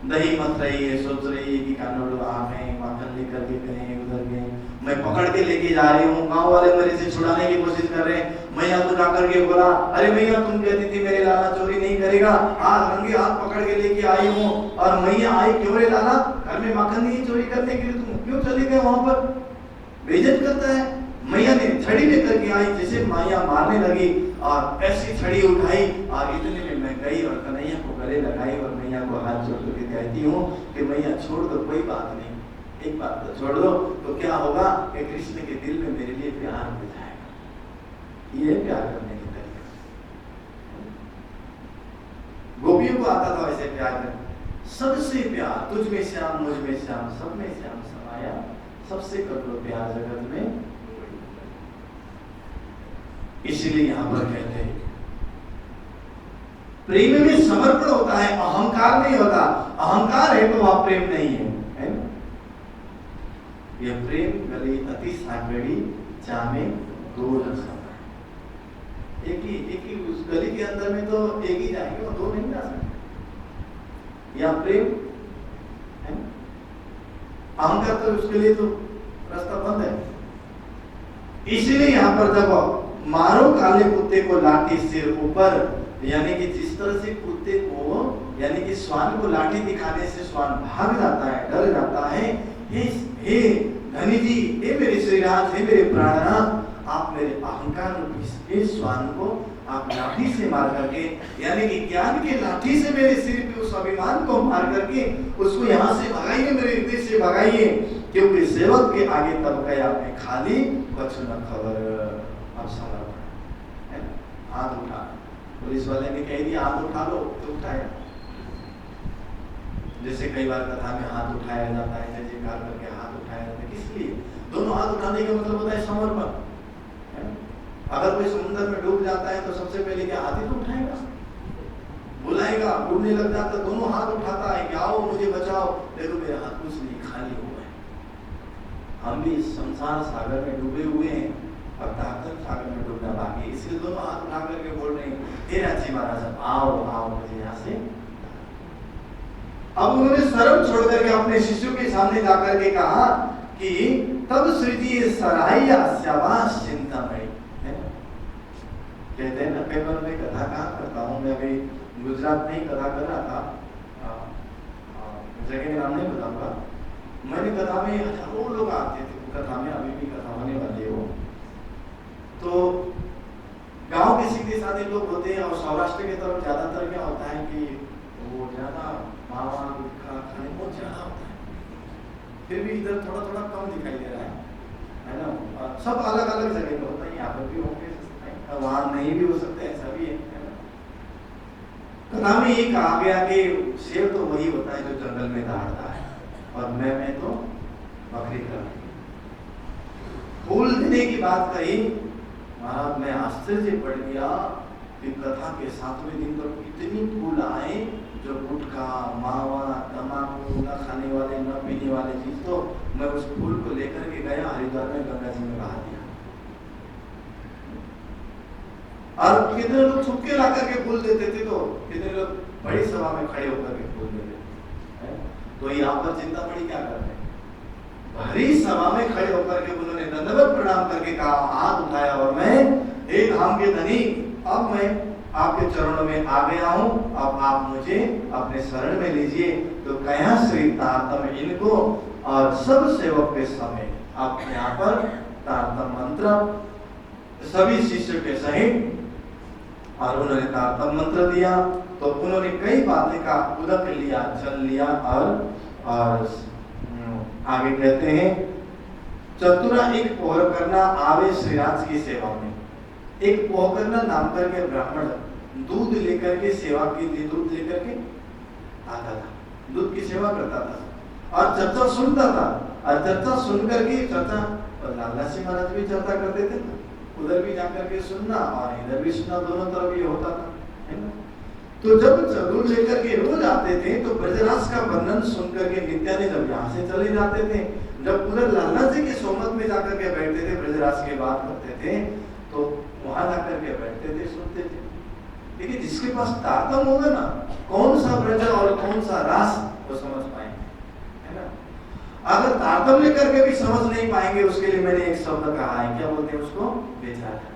दही मत रही है, सोच रही है कि कानों आ गए, माखन लेकर के गए, उधर गए, मैं पकड़ के लेके जा रही हूँ, गांव वाले मेरे से छुड़ाने की कोशिश कर रहे हैं। मैया को जाकर के बोला, अरे मैया तुम कहती थी मेरे लाला चोरी नहीं करेगा, आज रंगे हाथ पकड़ के लेके आई हूँ, और मैया आई, क्यों रे लाला, घर में माखन नहीं चोरी करने के लिए तुम क्यों चले गए वहां पर? बेइज्जत करता है। मैया ने छड़ी लेकर के आई, जैसे मैया मारने लगी और ऐसी छड़ी उठाई, और इतने में मैं गई और कन्हैया को गले लगाई और मैया को हाथ जोड़ करके कहती हूँ कि मैया छोड़ दो, कोई बात नहीं, एक बात तो छोड़ दो। तो क्या होगा कि कृष्ण के दिल में मेरे लिए प्यार हो जाएगा। ये प्यार करने की तरीका। गोपियों को आता था वैसे प्यार करना, सबसे प्यार, तुझ में श्याम मुझ में श्याम सब में श्याम समाया, सबसे कर लो प्यार जगत में। इसलिए यहां पर कहते हैं प्रेम में समर्पण होता है, अहंकार नहीं होता। अहंकार है तो वह प्रेम नहीं है ना? यह प्रेम गली अति सागड़ी चामे दो रखा, एक ही उस गली के अंदर में तो एक ही जाएंगे और दो नहीं जा सकते। या प्रेम है, अहंकार तो उसके लिए तो रास्ता बंद है। इसलिए यहां पर जब मारो काले कुत्ते को लाठी सिर ऊपर, यानी कि जिस तरह से कुत्ते को, यानी कि श्वान को लाठी दिखाने से श्वान भाग जाता है, डर जाता है, हे धनी जी, हे मेरे श्रीराज, हे मेरे प्राणनाथ, आप मेरे अहंकार रूपी श्वान को आप लाठी से मार करके, यानी कि ज्ञान के लाठी से मेरे सिर पे उस अभिमान को मार करके उसको यहाँ से भगाइए, मेरे हृदय से भगाइए, क्योंकि सेवक के आगे तब गया मैं खाली कछु न खबर। अब समर्पण है, हाथ उठा, पुलिस वाले ने कह दिया हाथ उठा लो तो उठाया। जैसे कई बार कथा में हाथ उठाया जाता है, जय जयकार करके हाथ उठाया जाता है, किस लिए? दोनों हाथ उठाने का मतलब होता है समर्पण। अगर कोई समुद्र में डूब जाता है तो सबसे पहले क्या हाथ ही तो उठाएगा, बुलाएगा, डूबने लग जाता है दोनों हाथ उठाता है कि आओ मुझे बचाओ, देखो मेरे हाथ कुछ नहीं, खाली हो गए। हम भी संसार सागर में डूबे हुए हैं और ताकत सागर में डूबना बाकी है, इसलिए दोनों हाथ उठा करके बोल रहे हैं हे राजी महाराज आओ आओ मुझे यहाँ से। अब उन्होंने शर्म छोड़ करके अपने शिष्यों के सामने जाकर के कहा कि तब सृजिए सराया शाबाश चिंतामणि। कहते हैं ना, कई बार मैं कथा कहाँ करता हूँ, मैं अभी गुजरात में ही कथा कर रहा था, जगह का नाम नहीं बताऊंगा। मैंने कथा में हजारों लोग आते थे कथा में, अभी भी कथा होने वाली हो तो गांव के सीधे साधे लोग होते हैं, और सौराष्ट्र की तरफ ज्यादातर क्या होता है कि वो ज्यादा मावा गुटखा खाने बहुत ज्यादा होता है, फिर भी इधर थोड़ा थोड़ा कम दिखाई दे रहा है ना। सब अलग अलग जगह पे होता है, यहाँ पर भी होंगे, वहां नहीं भी हो सकते, ऐसा भी है ना। कथा में ये कहा गया कि शेर तो वही होता है जो जंगल में दहाड़ता है, और मैं तो बकरी कर फूल देने की बात कही। महाराज मैं आश्चर्य पड़ गया कि कथा के 7वें दिन पर इतनी फूल आए जो गुटखा मावा तम्बाकू न खाने वाले न पीने वाले चीज, तो मैं उस फूल को लेकर के गया हरिद्वार में गंगा जी में बहा दिया। और कितने लोग छुप के ला करके फूल देते थे, तो कितने लोग बड़ी सभा में खड़े होकर के फूल देते थे। तो यहाँ पर चिंतामणि क्या कर रहे हैं, भरी सभा में खड़े होकर के उन्होंने दंडवत प्रणाम करके कहा, हाथ उठाया और मैं हे धाम के धनी, अब मैं आपके चरणों में आ गया हूँ, अब आप मुझे अपने शरण में लीजिए। तो कया श्री तारतम इनको और सब सेवक के समय आप यहाँ पर तारतम मंत्र सभी शिष्य के सहित, और उन्होंने तारतम मंत्र दिया। तो उन्होंने कई बातें का उदक लिया, जल लिया, और आगे कहते हैं चतुरा एक पोहर करना आवे श्रीराज की सेवा में। एक पोहकरना नाम करके ब्राह्मण दूध लेकर के सेवा के लिए दूध लेकर के आता था, दूध की सेवा करता था और चर्चा सुनता था। और चर्चा सुन करके चर्चा, लाला सिंह महाराज भी चर्चा करते थे ना, उधर भी जाकर के सुनना और इधर भी सुनना, दोनों तरफ ये होता था, है ना। तो जब दूध लेकर के रोज आते थे तो ब्रजराज का वर्णन सुनकर के नित्याने जब यहाँ से चले जाते थे, जब उधर लाला जी के सोमत में जाकर के बैठते थे, ब्रजराज की बात करते थे, तो वहां जाकर के बैठते थे, सुनते थे। लेकिन जिसके पास तारतम होगा ना, कौन सा ब्रज और कौन सा रास वो समझ पाएंगे, है ना। अगर तारतम लेकर के भी समझ नहीं पाएंगे, उसके लिए मैंने एक शब्द कहा है, क्या बोलते हैं उसको, बेचारा।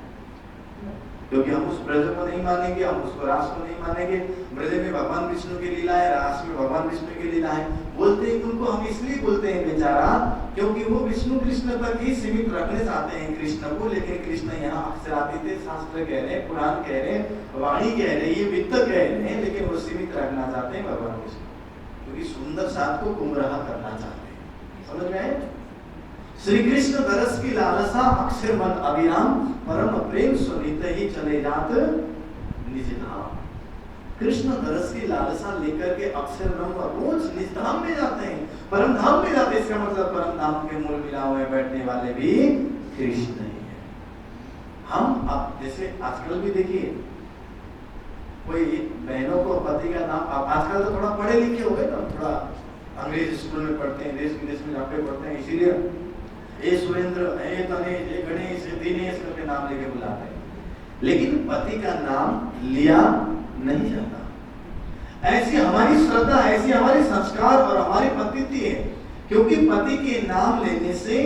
क्योंकि हम उस ब्रज को नहीं मानेंगे, हम उसको रास को नहीं मानेंगे। ब्रज में भगवान विष्णु की लीला है, रास में भगवान विष्णु की लीला है। बोलते हैं उनको हम इसलिए बोलते हैं बेचारा, क्योंकि वो विष्णु कृष्ण तक ही सीमित रखने चाहते हैं कृष्ण को। लेकिन कृष्ण यहाँ अक्षरातीत, शास्त्र कह रहे हैं, पुराण कह रहे हैं, वाणी कह रहे हैं, ये वित्त कह रहे हैं, लेकिन वो सीमित रखना चाहते हैं भगवान विष्णु, क्योंकि सुंदर साथ को गुमराह करना चाहते हैं। समझ में आए? श्री कृष्ण तरस की लालसा अक्षर मन अभिराम परम प्रेम सुनित ही चले जात निज धाम। कृष्ण तरस की लालसा लेकर के अक्षर ब्रह्म रोज निज धाम में जाते हैं, परम धाम में जाते हैं। इसका मतलब परम धाम के मूल मिलाव में बैठने वाले भी कृष्ण ही है। हम अब जैसे आजकल भी देखिए, कोई बहनों को पति का नाम, अब आजकल तो थोड़ा पढ़े लिखे हो गए ना, थोड़ा अंग्रेज स्कूल में पढ़ते हैं, देश विदेश में जाके पढ़ते हैं, इसीलिए ए सुरेंद्र, ए तनेश, ए गणेश, ए दिनेश करके नाम लेके बुलाते हैं, लेकिन पति का नाम लिया नहीं जाता। ऐसी हमारी श्रद्धा, ऐसी हमारी संस्कार और हमारी पद्धति है, क्योंकि पति के नाम लेने से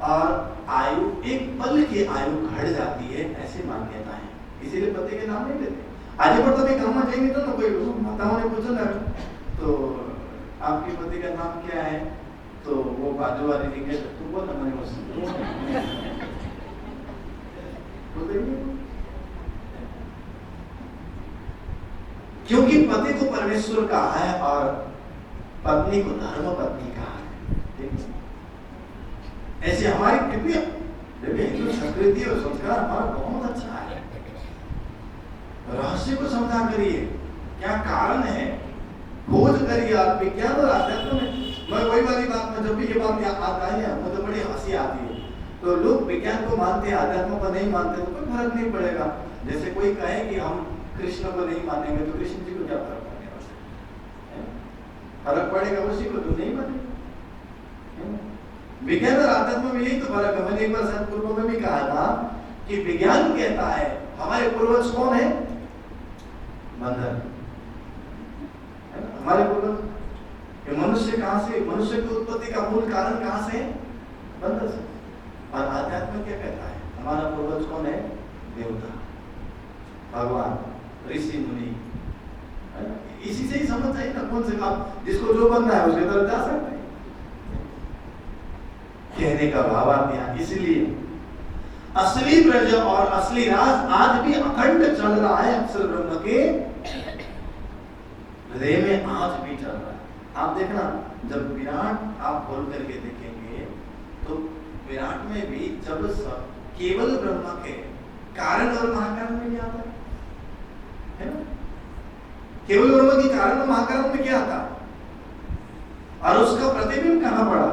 और आयु, एक पल की आयु घट जाती है, ऐसी मान्यता है, इसीलिए पति के नाम नहीं लेते। आगे बढ़ते भी काम जाएंगे तो ना, कोई माताओं ने पूछा ना, तो आपके पति का नाम क्या है, तो वो बाजू वाली निकले, तू बोल ना, मैंने क्योंकि पति को परमेश्वर कहा है और पत्नी को धर्म पत्नी कहा है। ऐसे हमारी कितनी हिंदू संस्कृति और संस्कार हमारा बहुत अच्छा है। रहस्य को समझा करिए, क्या कारण है, खोज करिए आप विज्ञान और आध्यात्म में। मैं वही वाली बात में जब भी ये बात आता है मुझे तो बड़ी हंसी आती है। तो लोग विज्ञान को मानते हैं, आध्यात्म को नहीं मानते, तो कोई फर्क नहीं पड़ेगा। जैसे कोई कहे कि हम कृष्ण को नहीं मानेंगे, तो कृष्ण जी को क्या फर्क पड़ेगा, फर्क पड़ेगा उसी को, तो नहीं मानेंगे। विज्ञान और आध्यात्म में यही तो फर्क है। मैंने एक बार शायद पूर्व में भी कहा था कि विज्ञान कहता है हमारे पूर्वज कौन है, बंदर, हमारे पूर्वज मनुष्य कहां से, मनुष्य की उत्पत्ति का मूल कारण कहां से, बंदर से। और आध्यात्म क्या कहता है, हमारा पूर्वज कौन है, देवता, भगवान, ऋषि मुनि। इसी से ही समझ चाहिए ना, कौन से आप जिसको जो बनना है उसके तरफ जा सकते हैं। कहने का भावार्थ यहाँ इसलिए असली ब्रज और असली राज आज भी अखंड चल रहा है, अक्षर ब्रह्म के हृदय में आज भी चल रहा है। आप देखना, जब विराट आप खोल करके देखेंगे तो विराट में भी जब केवल ब्रह्म के कारण और महाकारण में क्या आता है ना? केवल ब्रह्म के कारण और महाकारण में क्या आता, और उसका प्रतिबिंब कहां पड़ा,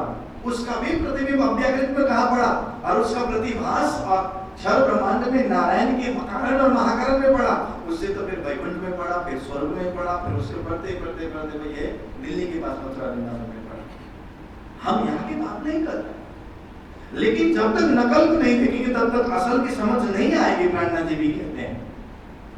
उसका भी प्रतिबिंब अव्याकृत में कहां पड़ा, और उसका प्रतिभास और क्षर ब्रह्मांड में नारायण के कारण और महाकारण में पड़ा, उससे तो फिर वैकुंठ में पड़ा, फिर स्वर्ग में पड़ा, फिर उसके बढ़ते बढ़ते बढ़ते ये दिल्ली के पास मथुरा वृंदावन में पड़ा। हम यहाँ की बात नहीं कर रहे, लेकिन जब तक नकल को नहीं देखेंगे तब तक असल की समझ नहीं आएगी। प्राणनाथ जी भी कहते हैं,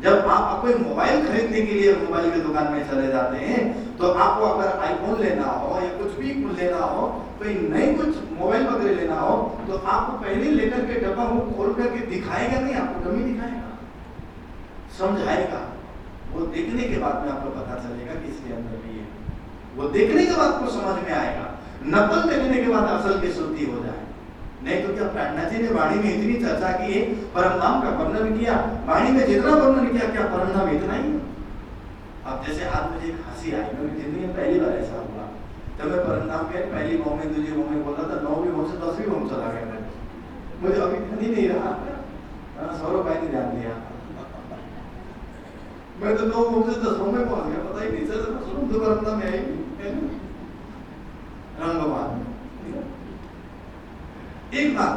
जब आप कोई मोबाइल खरीदने के लिए मोबाइल की दुकान में चले जाते हैं, तो आपको अगर आईफोन लेना हो या कुछ भी लेना हो, कोई नई कुछ मोबाइल वगैरह लेना हो, तो आपको पहले लेकर के डब्बा वो खोल करके दिखाएगा नहीं, आपको कमी दिखाएगा, समझाएगा। वो देखने के बाद में आपको पता चलेगा कि इसके अंदर भी है, वो देखने के बाद को समझ में आएगा। नकल देखने के बाद असल की शुद्धि हो जाए। नहीं तो क्या प्राणनाथ जी ने वाणी में इतनी चर्चा की है, परम धाम का वर्णन किया, वाणी में जितना वर्णन किया, क्या परम धाम इतना ही। अब जैसे आज मुझे एक हंसी आई, मेरी जिंदगी में पहली बार ऐसा हुआ, जब मैं परम धाम के पहली भाव में दूसरी भाव में बोला था, 9वीं भाव से 10वीं भाव चला गया, मुझे अभी ध्यान ही नहीं रहा। सौरभ भाई ने ध्यान दिया, मैं तो 9 भाव से 10 भाव में पहुंच गया, पता ही नहीं चला। तो परम धाम में आई राम भगवान। एक बात,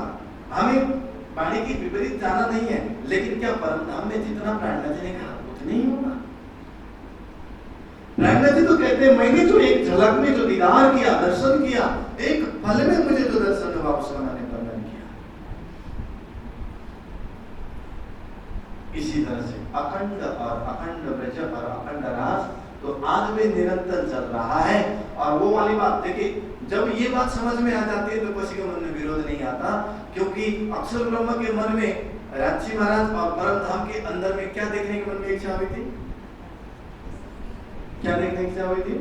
हमें वाणी की विपरीत जाना नहीं है, लेकिन क्या परम धाम में जितना प्राणनाथ जी ने कहा उतना ही होगा। प्राणनाथ जी तो कहते हैं, मैंने जो एक झलक में जो दीदार किया, दर्शन किया, एक पल में मुझे जो दर्शन हुआ उसका मैंने वर्णन किया। इसी तरह से अखंड और अखंड ब्रज और अखंड राज तो आज भी निरंतर चल रहा है। और वो वाली बात देखिए, जब ये बात समझ में आ जाती है तो किसी के मन में विरोध नहीं आता, क्योंकि अक्षर ब्रह्म के मन में राजी महाराज और परम धाम के अंदर में क्या देखने की मन में इच्छा हुई थी, क्या देखने की इच्छा हुई थी,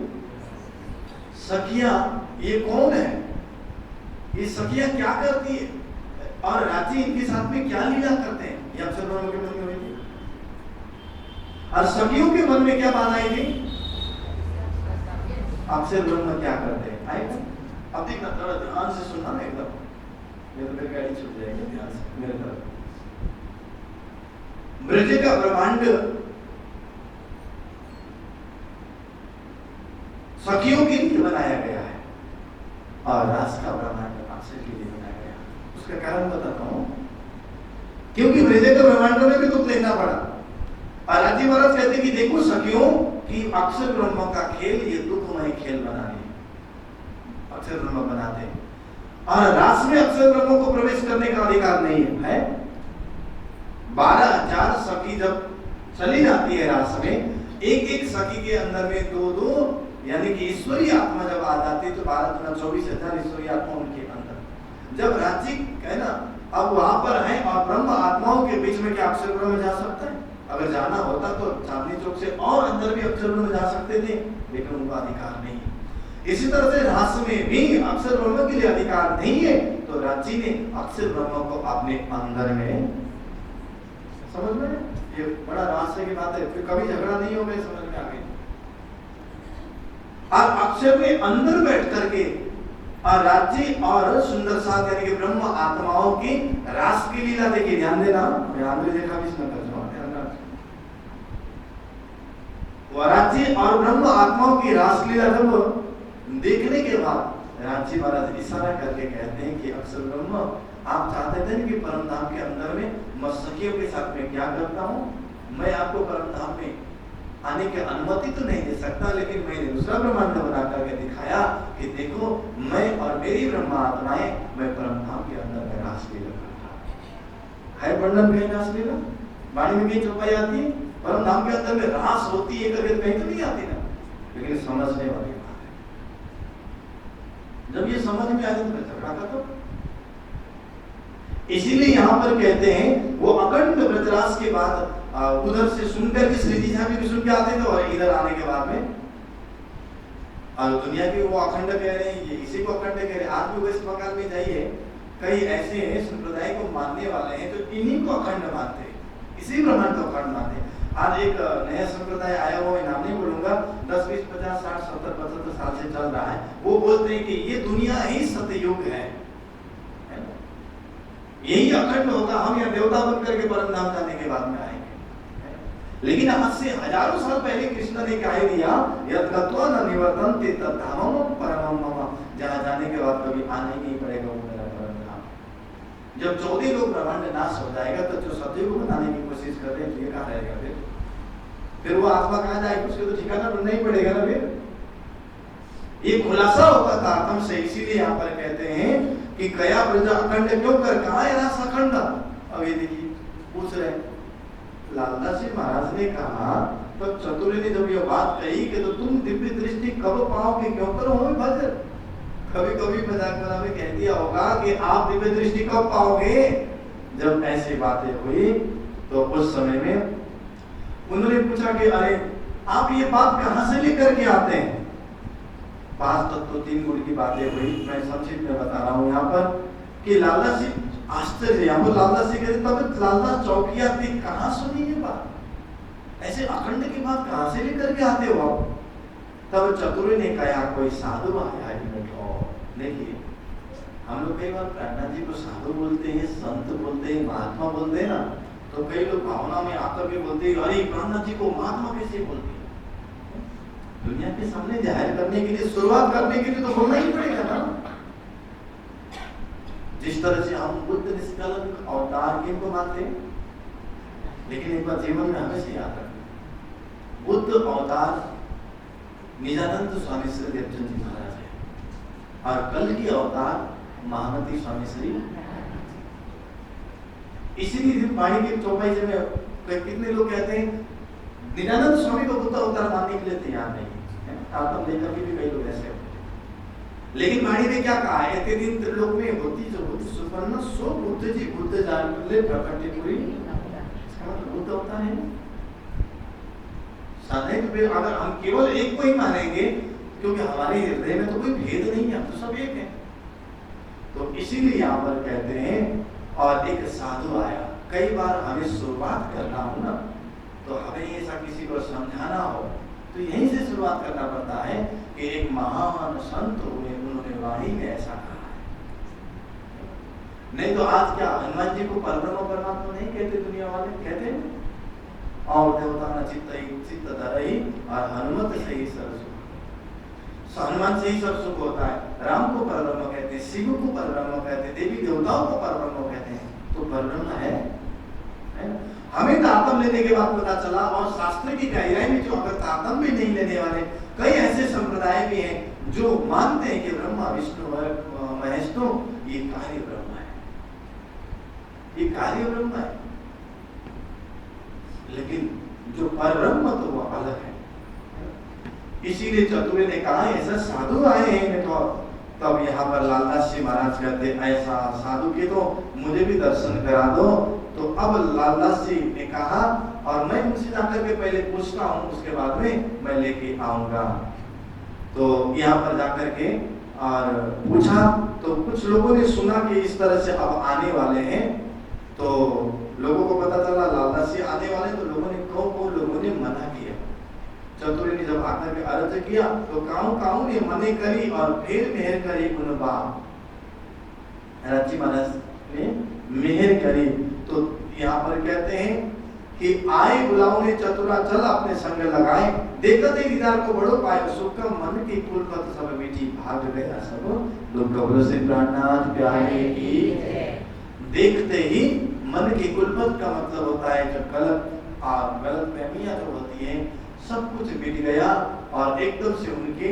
सखियां, ये कौन है, ये सखियां क्या करती है, और राजी इनके साथ में क्या लीला करते हैं, ये अक्षर ब्रह्म के मन में हुई थी। और सखियों के मन में क्या बात आई थी, अक्षर ब्रह्म क्या करते हैं। आएगा, अब देखना, थोड़ा ध्यान से सुनना ना एकदम। ये तो मेरी गाड़ी छूट जाएगी ध्यान से मेरे तरफ। ब्रज का ब्रह्मांड सखियों के लिए बनाया गया है और रास का ब्रह्मांड अक्षर के लिए बनाया गया। उसका कारण बताता हूं, क्योंकि ब्रज के ब्रह्मांड में भी दुख देखना पड़ा। और राजी महाराज कहते कि देखो सखियों कि अक्षर ब्रह्म का खेल ये दुखमय खेल बना रही है। अक्षर ब्रह्म बनाते और रास में अक्षर ब्रह्म को प्रवेश करने का अधिकार नहीं है। 12,000 सखी जब चली जाती है रास में, एक एक सखी के अंदर में दो दो यानी कि ईश्वरीय आत्मा जब आ जाती है तो 12 24,000 ईश्वरीय आत्मा उनके अंदर। जब राज्य है ना अब वहां पर है और ब्रह्म आत्माओं के बीच में क्या अक्षर ब्रह्म जा सकता है? अगर जाना होता तो चांदनी चौक से और अंदर भी अक्षर ब्रह्म जा सकते थे, लेकिन उनका अधिकार नहीं। इसी तरह से रास में भी अक्षर ब्रह्म के लिए अधिकार नहीं है, तो राज्य ने अक्षर ब्रह्म को अपने अंदर में, समझ में ये बड़ा रहस्य की बात है, फिर कभी झगड़ा नहीं होगा, समझ में आ गई। और अक्षर में अंदर बैठ करके और राज्य और सुंदर साथ यानी कि ब्रह्म आत्माओं की रास की लीला देखिए, ध्यान देना, ध्यान देखा भी इसमें कर राज्य और ब्रह्म आत्माओं की रास लीला जब देखने के बाद राज्य महाराज इशारा करके कहते हैं कि अक्षर ब्रह्म आप चाहते थे कि परम धाम के अंदर में मैं सखियों के साथ में क्या करता हूँ, मैं आपको परम धाम में आने की अनुमति तो नहीं दे सकता, लेकिन मैंने दूसरा ब्रह्मांड बना करके दिखाया कि देखो मैं और मेरी ब्रह्मा आत्माएं मैं परम धाम के अंदर में रास लीला करता है। वर्णन कहीं रास लीला वाणी में कहीं चौपाई आती है, परम धाम के अंदर में रास होती है करके कहीं तो नहीं आती ना, लेकिन समझने वाली बात है। जब ये समझ में आए तो झगड़ा का तो इसीलिए यहाँ पर कहते हैं वो अखंड व्रतरास के बाद उधर से सुनकर के श्री जी भी सुन के आते थे और इधर आने के बाद में और दुनिया के वो अखंड कह रहे हैं, ये इसी को अखंड कह रहे हैं। आज भी वेस्ट बंगाल में जाइए, कई ऐसे हैं संप्रदाय को मानने वाले हैं जो इन्हीं को अखंड मानते हैं, इसी ब्रह्मांड को अखंड मानते हैं। आज एक नया संप्रदाय आया हुआ, मैं नाम नहीं बोलूंगा, 10, 20, 50, 60, 70, 75 साल से चल रहा है। वो बोलते हैं कि ये दुनिया ही सतयुग है, यही अखंड होगा, हम यहाँ देवता बन करके परम धाम जाने के बाद में आएंगे। लेकिन आज से हजारों साल पहले कृष्ण ने कह दिया यद गत्वा न निवर्तन्ते तद धामम परमम मम, जहाँ जाने के बाद कभी आना ही नहीं पड़ेगा वो मेरा परम धाम। जब 14 लोग ब्रह्मांड नाश हो जाएगा तो जो सतयुग को बनाने की कोशिश कर रहे हैं ये कहाँ रहेगा? फिर वो आत्मा कहाँ जाएगी? उसको तो ठिकाना ढूंढना ही पड़ेगा ना। फिर ये खुलासा होगा तारतम से, इसीलिए यहाँ पर कहते हैं कि कया ब्रज अखंड क्यों कर, कहाँ है रास अखंड? अब ये देखिए पूछ रहे हैं, लालदास जी महाराज ने कहा तो चतुर ने जब ये बात कही कि तो तुम दिव्य दृष्टि कब पाओगे, क्यों करो हमें भजन। कभी कभी मजाक बना में कह दिया होगा कि आप दिव्य दृष्टि कब पाओगे। जब ऐसी बातें हुई तो उस समय में उन्होंने पूछा कि अरे आप ये बात कहां से लेकर के आते हैं? 5 तत्व 3 गुण की बातें हुई, मैं संक्षिप्त में बता रहा हूँ यहाँ पर कि लालदास जी आश्चर्य, यहाँ पर लालदास जी कहते तब लालदास चौकिया थी, कहाँ सुनी ये बात, ऐसे अखंड की बात कहाँ से लेकर के आते हो आप? तब चतुर ने कहा कोई साधु आया देखिए, हम लोग कई बार प्रार्थना जी को साधु बोलते हैं, संत बोलते हैं, महात्मा बोलते हैं ना, तो कई लोग भावना में आकर के बोलते हैं अरे प्रार्थना जी को महात्मा कैसे बोलते हैं? दुनिया के सामने जाहिर करने के लिए, शुरुआत करने के लिए तो बोलना ही पड़ेगा ना। जिस तरह से हम बुद्ध निष्कलंक अवतार किनको मानते हैं, लेकिन एक बार जीवन में हमेशा याद रखना, बुद्ध अवतार निजानंद स्वामी श्री देवचंद जी महाराज है और कल की अवतार महामती स्वामी श्री। इसीलिए वाणी की चौपाई से में कितने लोग कहते हैं निजानंद स्वामी को बुद्ध अवतार मानने के लिए तैयार नहीं है, आत्म लेकर के भी कई लोग ऐसे होते। लेकिन वाणी ने क्या कहा है, इतने दिन त्रिलोक में होती जो बुद्ध सुपर्ण सो बुद्ध जी बुद्ध जान ले प्रकटे पूरी बुद्ध अवतार है। साधे तो अगर हम केवल एक को ही मानेंगे, क्योंकि हमारे हृदय में तो कोई भेद नहीं है, हम तो सब एक है। तो इसीलिए यहाँ पर कहते हैं और एक साधु आया। कई बार हमें शुरुआत करना हो ना, तो हमें ऐसा किसी को समझाना हो तो यहीं से शुरुआत करना पड़ता है कि एक महान संत हुए, उन्होंने वाणी में ऐसा कहा है। नहीं तो आज क्या हनुमान जी को परब्रह्म परमात्मा नहीं कहते दुनिया वाले, कहते हैं और देवता न चित्त धरहि और हनुमत से ही सब सुख। हनुमान से ही सब सुख होता है। राम को परब्रह्म कहते हैं, शिव को परब्रह्म कहते हैं, देवी देवताओं को परब्रह्म कहते हैं। तो परब्रह्म है। हमें तारतम लेने के बाद पता चला, और शास्त्र की गहराई में जो अगर तारतम भी नहीं लेने वाले कई ऐसे संप्रदाय भी हैं जो मानते हैं कि ब्रह्मा विष्णु महेश तो ये कार्य ब्रह्म है, ये कार्य ब्रह्म है, लेकिन जो परब्रह्म तो वो अलग है। इसीलिए चतुर्वेद ने कहा ऐसा साधु आए हैं तो तब यहाँ पर लालदास जी महाराज कहते ऐसा साधु के तो मुझे भी दर्शन करा दो। तो अब लालदास जी ने कहा और मैं उनसे जाकर के पहले पूछता हूँ, उसके बाद में मैं लेके आऊंगा। तो यहाँ पर जाकर के और पूछा तो कुछ लोगों ने सुना कि इस तरह से अब आने वाले हैं। तो लोगों को पता चला लालदास जी आने वाले, तो लोगों ने कौन लोगों ने मना किया। चतुर ने जब आकर के अर्ज किया तो काऊ ने मने करी और फिर मेहर करी उन बाप राजी महाराज ने मेहर करी। तो यहाँ पर कहते हैं कि आए बुलाओ ने चतुरा चल अपने संग लगाए, देखते दीदार को बड़ो पाए सुख मन की कुलपत सब मिटी भाग गया सब दुख खबरों से प्राणनाथ प्यारे की। देखते ही मन की कुलपत का मतलब होता है जो गलत और गलत फहमियां जो होती है सब कुछ मिट गया और एकदम से उनके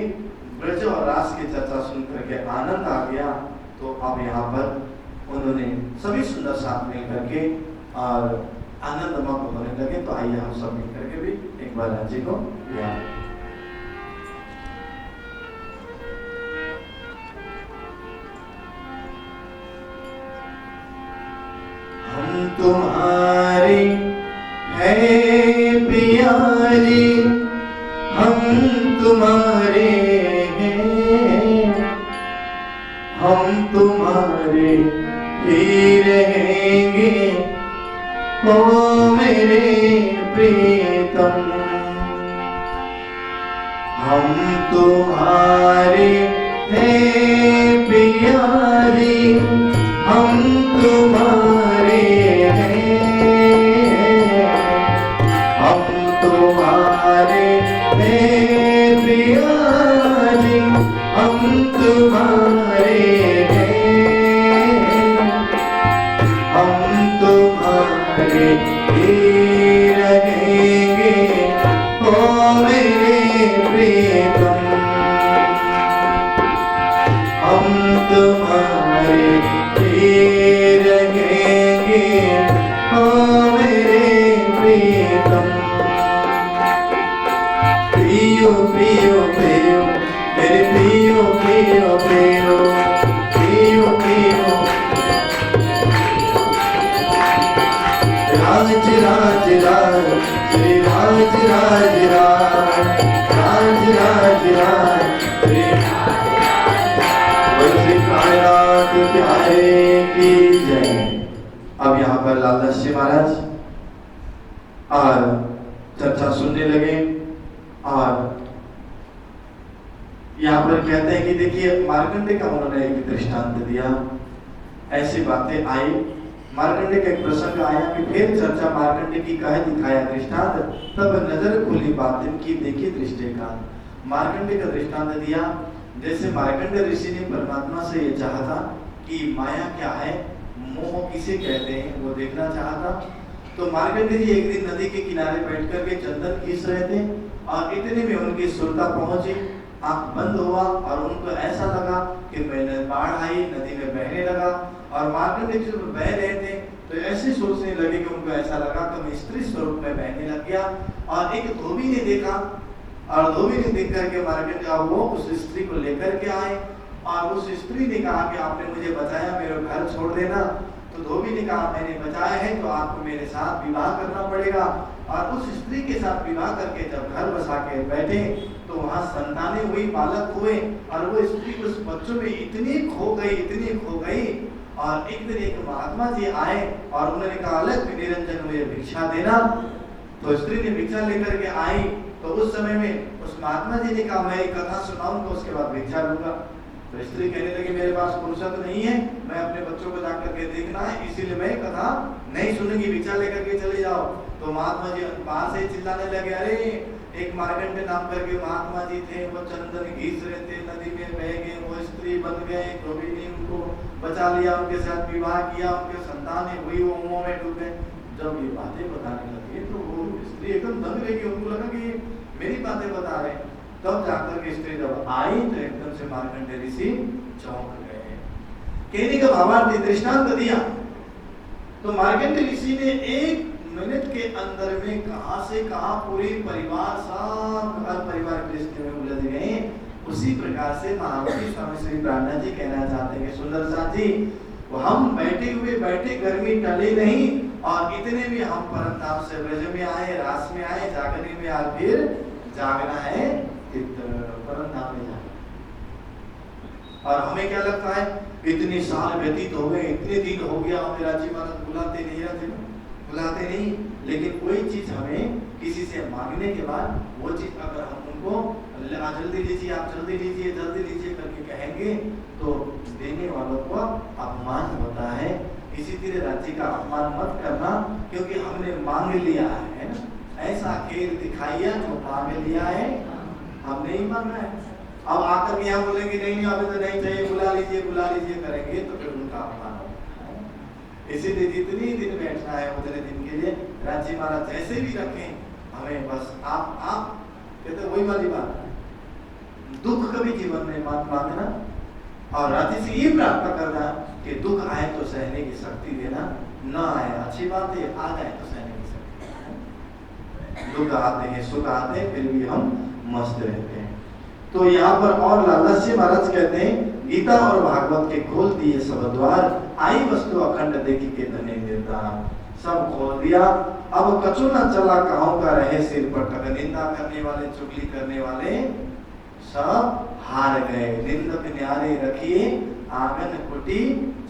ब्रज और रास की चर्चा सुन करके आनंद आ गया। तो अब यहाँ पर उन्होंने सभी सुंदर साथ मिल करके और आनंदमग्न होने लगे। तो आइए हम सब मिल करके भी एक बार राज्य को याद हम तुम्हारे है प्यारे, हम तुम्हारे हैं, हम तुम्हारे ही रहेंगे ओ मेरे प्रीतम। हम तुम्हारे हैं प्यारे, हम तुम्हारे तुम्हारे हैं प्यारे, हम तुम्हारे हैं, हम तुम्हारे ही रहेंगे ओ मेरे प्रीतम। हम तुम्हारे ही रहेंगे ओ मेरे प्रीतम। पियो पियो पियो मेरे पियो पियो पियो पियो पियो। राज राज राज श्री राज राज राज राज राज राज श्री कायनात प्यारे की जय। अब यहाँ पर लालदास जी महाराज और चर्चा सुनने लगे और यहाँ पर कहते हैं कि देखिए मार्कंडे का उन्होंने एक दृष्टांत दिया। ऐसी बातें आई, मार्कंडे का एक प्रसंग आया कि फिर चर्चा मार्कंडे की कह दिखाया दृष्टांत, तब नजर खुली बातिन की देखी दृष्टि का। मार्कंडे का दृष्टांत दिया जैसे मार्कंडे ऋषि ने परमात्मा से ये चाहा कि माया क्या है, मोह किसे कहते हैं, वो देखना चाहता। तो मार्कंडे जी एक दिन नदी के किनारे बैठ करके चंदन खींच रहे थे और इतने में उनकी सुरता पहुंची, आंख बंद हुआ और उनको ऐसा लगा कि मैंने बाढ़ आई, नदी में बहने लगा। और मार्कंडे जी जब बह रहे थे तो ऐसे सोचने लगे कि उनको ऐसा लगा कि मैं स्त्री स्वरूप में बहने लग गया। और एक धोबी ने देखा और धोबी ने देख करके मार्कंडे वो उस स्त्री को लेकर के आए और उस स्त्री ने कहा कि आपने मुझे बचाया, मेरा घर छोड़ देना। तो धोबी ने कहा मैंने बचाया है तो आपको मेरे साथ विवाह करना पड़ेगा। और उस स्त्री के साथ विवाह करके जब घर बसा के बैठे तो वहां संतानें हुई, बालक हुए और वो स्त्री उस बच्चों में इतनी खो गई। और एक दिन एक महात्मा जी आए और उन्होंने कहा अलग निरंजन मुझे भिक्षा देना। तो स्त्री ने भिक्षा लेकर के आई। तो उस समय में उस महात्मा जी ने कहा मैं एक कथा सुनाऊंगा उसके बाद भिक्षा दूंगा। तो स्त्री कहने लगी मेरे पास फुर्सत नहीं है, मैं अपने बच्चों को जाकर के देखना है, इसीलिए मैं कथा नहीं सुनूंगी, भिक्षा लेकर के चले जाओ। तो महात्मा जी पास से चिल्लाने लगे, अरे एक मार्कंडे नाम करके महात्मा जी थे, वो चंदन घीस रहे थे, नदी में बह गए, वो स्त्री बन गए, कभी ने उनको बचा लिया, उनके साथ विवाह किया, उनके संतान हुई, वो मुंह में डूबे। जब ये बातें बताने लगे तो वो स्त्री एकदम दंग रही, उनको लगा कि मेरी बातें बता रहे। तब जाकर के स्त्री जब आई तो एकदम से मार्कंडे ऋषि चौंक गए। कहने का भावार्थ दृष्टांत दिया। तो मार्कंडे ऋषि ने 1 मिनट के अंदर में कहां से कहां पूरी परिवार सब घर परिवार के रिश्ते में उलझ गए। उसी प्रकार से महामती स्वामी श्री प्राणनाथ जी कहना चाहते हैं कि सुंदर साथ जी, हम बैठे गर्मी टले नहीं, और इतने भी हम परम धाम से ब्रज में आए, रास में आए, जागने में आ, फिर जागना है परम धाम में जाना। और हमें क्या लगता है इतने साल व्यतीत हो गए, इतने दिन हो गया, हमें राजी महाराज बुलाते नहीं, लेकिन कोई चीज हमें किसी से मांगने के बाद वो चीज अगर हम उनको जल्दी लीजिए, आप जल्दी लीजिए करके कहेंगे तो देने वालों को अपमान होता है। इसी तरह राज्य का अपमान मत करना, क्योंकि हमने मांग लिया है ना, ऐसा खेल दिखाइए जो मांग लिया है, हम नहीं मांग रहे हैं। अब आकर यहाँ बोलेंगे नहीं अभी तो नहीं चाहिए, बुला लीजिए करेंगे तो फिर उनका अपमान होगा। इसीलिए जितनी दिन बैठना है उतने दिन के लिए राज्य महाराज जैसे भी रखें, हमें बस आप कहते वही वाली बात, दुख कभी जीवन में मत मांगना, और राज्य से ये प्रार्थना करना कि दुख आए तो सहने की शक्ति देना, ना आए अच्छी बात है, आ जाए तो सहने की शक्ति। दुख आते हैं, सुख आते हैं, फिर भी हम मस्त रहते हैं। तो यहाँ पर और लालस्य महाराज कहते हैं, गीता और भागवत के खोल दिए सब द्वार, आई वस्तु अखंड देखी के धने निर्धार। सब खोल दिया, अब कछु न चला कहां का रहे सिर पर टक। निंदा करने वाले, चुगली करने वाले सब हार गए। निंदक न्यारे रखिए, आंगन कुटी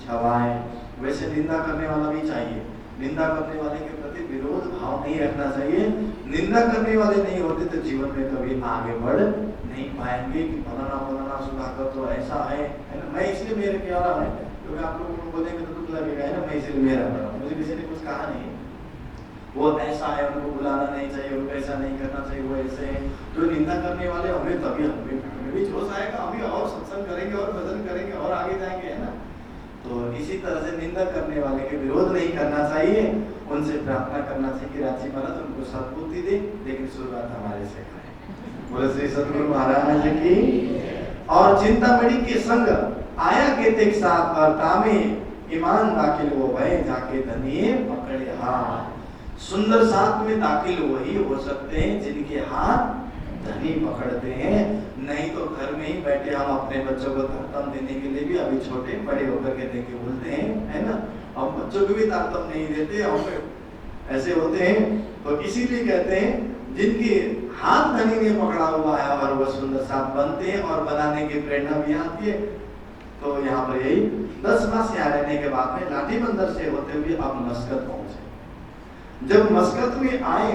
छवाए। वैसे निंदा करने वाला भी चाहिए, निंदा करने वाले के प्रति विरोध भाव नहीं रखना चाहिए। निंदा करने वाले नहीं होते तो जीवन में कभी आगे बढ़ नहीं पाएंगे कि फलाना सुधाकर तो ऐसा है ना। मैं इसलिए मेरे कह रहा हूँ क्योंकि आप लोगों को बोलेंगे तो दुख लगेगा है ना, मैं इसलिए मेरा कर रहा हूँ, मुझे किसी ने कुछ कहा नहीं, वो ऐसा है, उनको बुलाना नहीं चाहिए, उनको ऐसा नहीं करना चाहिए, वो ऐसे है। जो निंदा करने वाले हमें तभी हमें भी जोश आएगा, हम और सत्संग करेंगे और भजन करेंगे और आगे जाएंगे, है ना। तो इसी तरह से निंदा करने वाले के विरोध नहीं करना चाहिए, उनसे प्रार्थना करना चाहिए कि राजी महाराज उनको सद्बुद्धि दे, लेकिन शुरुआत हमारे से करें। बोले श्री सतगुरु महाराज की। और चिंतामणि के संग आया के तेक साथ, और तामे ईमान दाखिल वो भय जाके धनिये पकड़े हाथ। सुंदर साथ में दाखिल वही हो सकते हैं जिनके हाथ धनी पकड़ते हैं। नहीं तो घर में ही बैठे हम अपने बच्चों को तारतम देने के लिए भी अभी छोटे बड़े होकर के देके बोलते हैं, है ना। हम बच्चों को भी तारतम नहीं देते, हम ऐसे होते हैं। तो इसीलिए कहते हैं जिनके हाथ धनी ने पकड़ा हुआ है और वह सुंदर साथ बनते हैं और बनाने की प्रेरणा भी आती है। तो यहाँ पर यही 10 मास यहाँ रहने के बाद में लाठी बंदर से होते हुए अब मस्कत पहुंचे। जब मस्कत में आए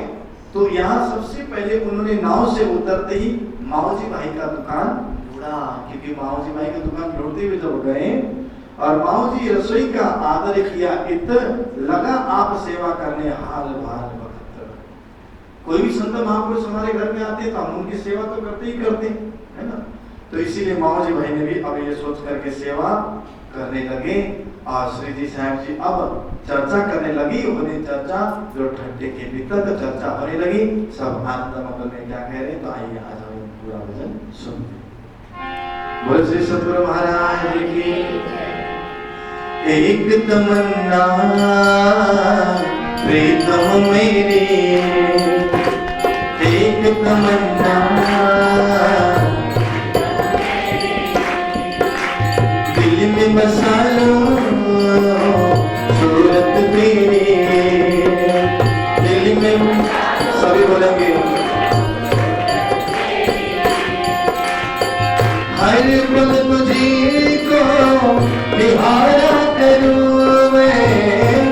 तो यहाँ सबसे पहले उन्होंने नाव से उतरते ही माओजी भाई का दुकान ढूंढा, क्योंकि माओजी भाई का दुकान ढूंढते हुए जब गए और माओजी रसोई का आदर किया, इत लगा आप सेवा करने हाल भाल वक्त। कोई भी संत महापुरुष हमारे घर में आते तो हम उनकी सेवा तो करते ही करते, है ना। तो इसीलिए माओजी भाई ने भी अब ये सोच करके सेवा करने लगे। और श्री जी साहब जी अब चर्चा करने लगी, उन्हें चर्चा जो ठंडे के भीतर चर्चा होने लगी। सब आनंद मंगल में क्या कह रहे, तो आइए आज हम पूरा वचन सुनते। बोल श्री सतगुरु महाराज की। एक तमन्ना प्रीतम मेरी, एक तमन्ना दिल में बसा लो सूरत तेरी, दिल में सभी बोलेंगे हर पल तुझी को निहारा करूं मैं,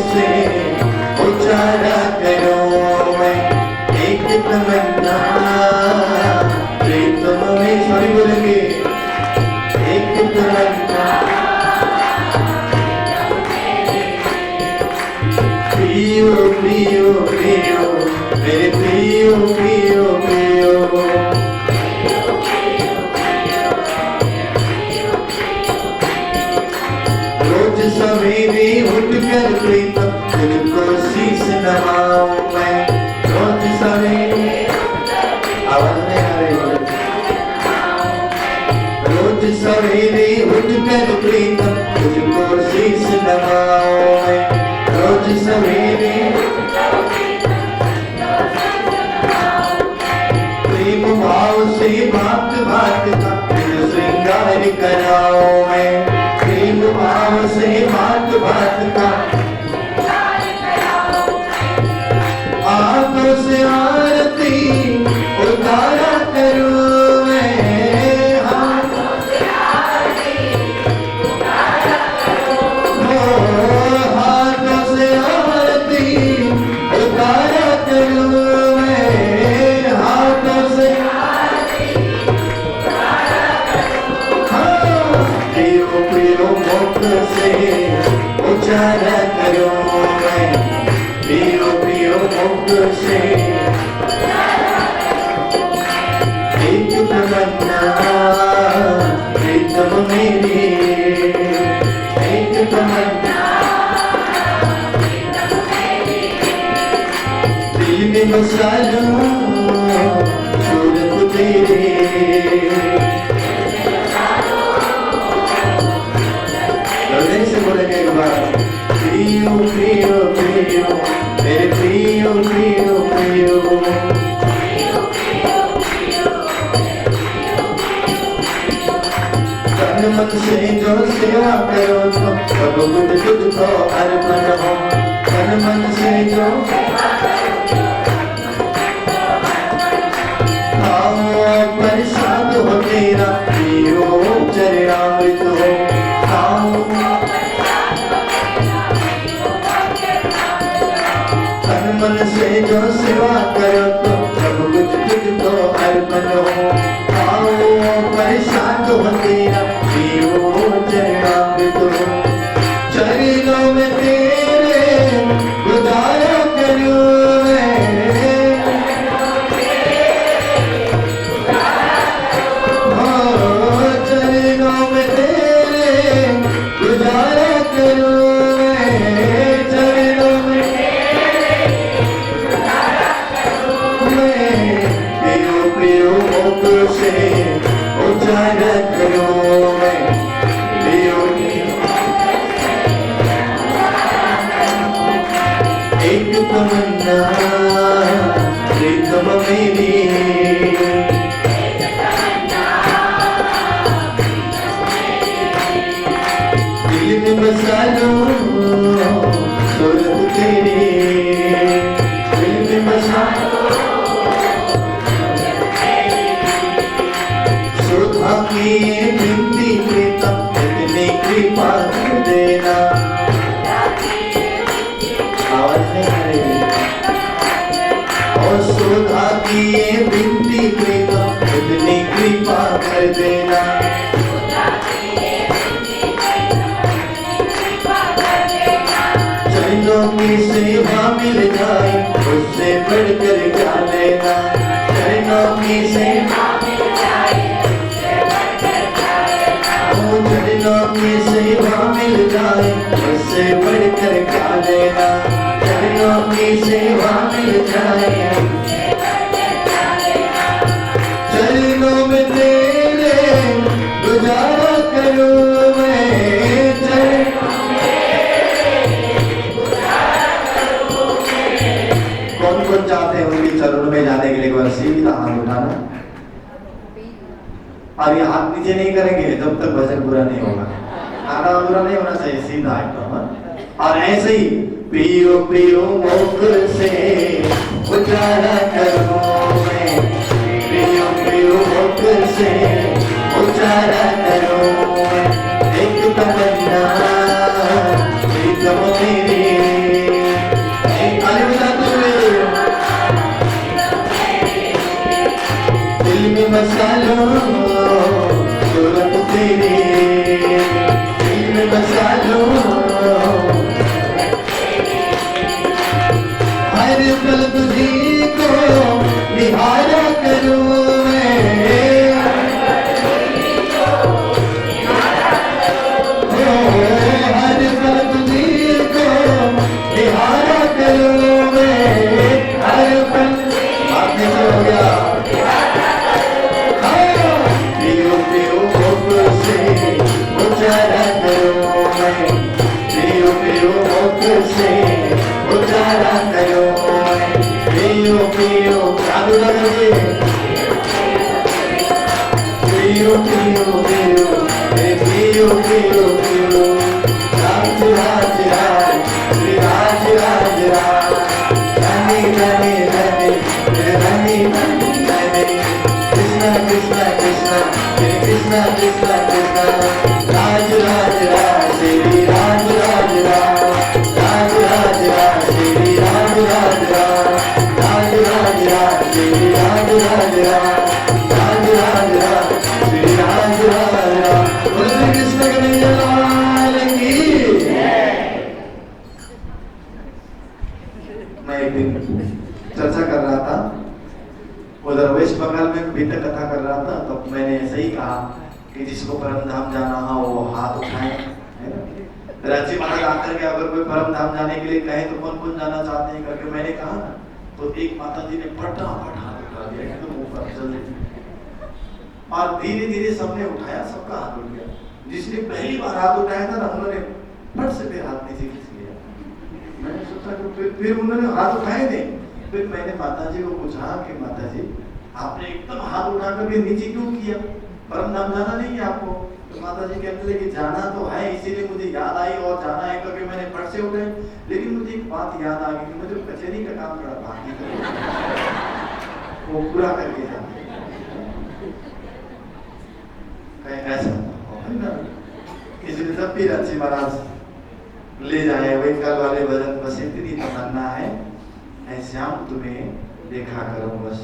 से उजाला करूं मैं, एक तमन्ना प्रीतम में, सॉरी बोलेंगे, एक तमन्ना पियो पियो पियो मेरे पियो पियो पियो, रोज सवेरे उठकर प्रीतम तुझको शीश नवाऊं मैं, रोज सवेरे, आवाज नहीं आ रही, रोज सवेरे उठकर प्रीतम तुझको शीश नवाऊं मैं, रोज सवेरे प्रेम भाव से भात भात का श्रृंगार कराऊं मैं, प्रेम भाव से भात भात का आंखों से आरती उतारा करूं मैं, हाथों से आरती उतारा करूं, हाथों से आरती उतारा करूं मैं, हाथों से आरती उतारा करूं, पियो पियो मुख से उजाला करूं मैं, पियो पियो मुख से एक तमन्ना प्रीतम मेरी, एक तमन्ना दिल में बसा लूं सूरत तेरे, हृदय से बोलेंगे एक बार, प्रियो प्रियो प्रियो मेरे प्रियो प्रियो प्रियो, तन मन से जो सेवा करो तो सब कुछ तुझको अर्पण हो, तन मन से जो खाओ प्रसाद हो तेरा, पियो चरणामृत हो, खाओ तन मन से जो सेवा करो तो सब कुछ तुझको अर्पण हो, खाओ प्रसाद हो तेरा, पियो चरणामृत हो, चरणों में तेरे गुजारा करूं मैं, हो चरणों में तेरे गुजारा करूं मैं, चरणों में पियो पियो मुख से उजाला करूं मैं, पियो एक तमन्ना प्रीतम मेरी, दिल में बसा लूं सूरत तेरी, दिल में बसा सुधा की ये बिंदी प्रीतम इतनी कृपा कर देना, आवाज नहीं आ रही, और सुधा की ये बिंदी प्रीतम इतनी कृपा कर देना, चरणों की सेवा मिल जाए उससे बढ़कर क्या लेना, चरणों की सेवा मिल जाए उससे बढ़कर क्या लेना, चरणों की सेवा मिल जाए उससे बढ़कर क्या लेना, चरणों की सेवा मिल जाए उससे बढ़कर क्या लेना, चरणों में तेरे गुजारा करूं मैं, चरणों कौन कौन चाहते हैं उनके चरणों में जाने के लिए, एक बार सीधा हाथ उठाना, और ये हाथ नीचे नहीं करेंगे जब तक भजन पूरा नहीं होगा, आधा अधूरा नहीं होना चाहिए, सीधा एकदम, और ऐसे ही पियो पियो मुख से उजाला करूं मैं, पियो पियो मुख से उजाला करूं मैं, एक तमन्ना प्रीतम मेरी, से उच्चारण करो पियो पियो चालू रखिए पियो पियो पियो पियो पियो पियो राज राज राज श्री राज राज राज धनी धनी धनी धनी धनी धनी कृष्ण कृष्ण कृष्ण कृष्ण कृष्ण कृष्ण राज राज राज श्री राज राज राज राज राज राज श्री राज राज राज राज राज राज श्री राज राज राज राज राज राज श्री राज राज राज बोलो श्री कृष्ण कन्हैया लाल की। मैं एक दिन चर्चा कर रहा था उधर वेस्ट बंगाल में भीतर कथा कर रहा था, तो मैंने ऐसे ही कहा कि जिसको परम धाम जाना हो वो हाथ उठाए, है ना। रांची महाराज आकर के अगर कोई परम धाम जाने के लिए कहे तो कौन कौन जाना चाहते हैं करके मैंने कहा ना, तो एक माता जी ने फटाफट हाथ उठा दिया एकदम ऊपर जल्दी, और धीरे धीरे सबने उठाया, सबका हाथ उठ गया। जिसने पहली बार हाथ उठाया था ना उन्होंने फट से फिर हाथ नीचे खींच लिया। मैंने सोचा कि फिर उन्होंने हाथ उठाए थे। फिर मैंने माता जी को पूछा कि माता जी आपने एकदम हाथ उठा करके नीचे क्यों किया, परम धाम जाना नहीं है आपको? तो माता जी कहते थे कि जाना तो है, इसीलिए मुझे याद आई और जाना है करके मैंने फट से उठाए। लेकिन मुझे एक बात याद आ गई कि मुझे कचहरी का काम थोड़ा बाकी था, वो पूरा करके जाना ऐसा है ना। इसलिए जब भी रांची महाराज ले जाए वही कल वाले भजन बस इतनी तमन्ना है ऐसे हम तुम्हें देखा करो बस।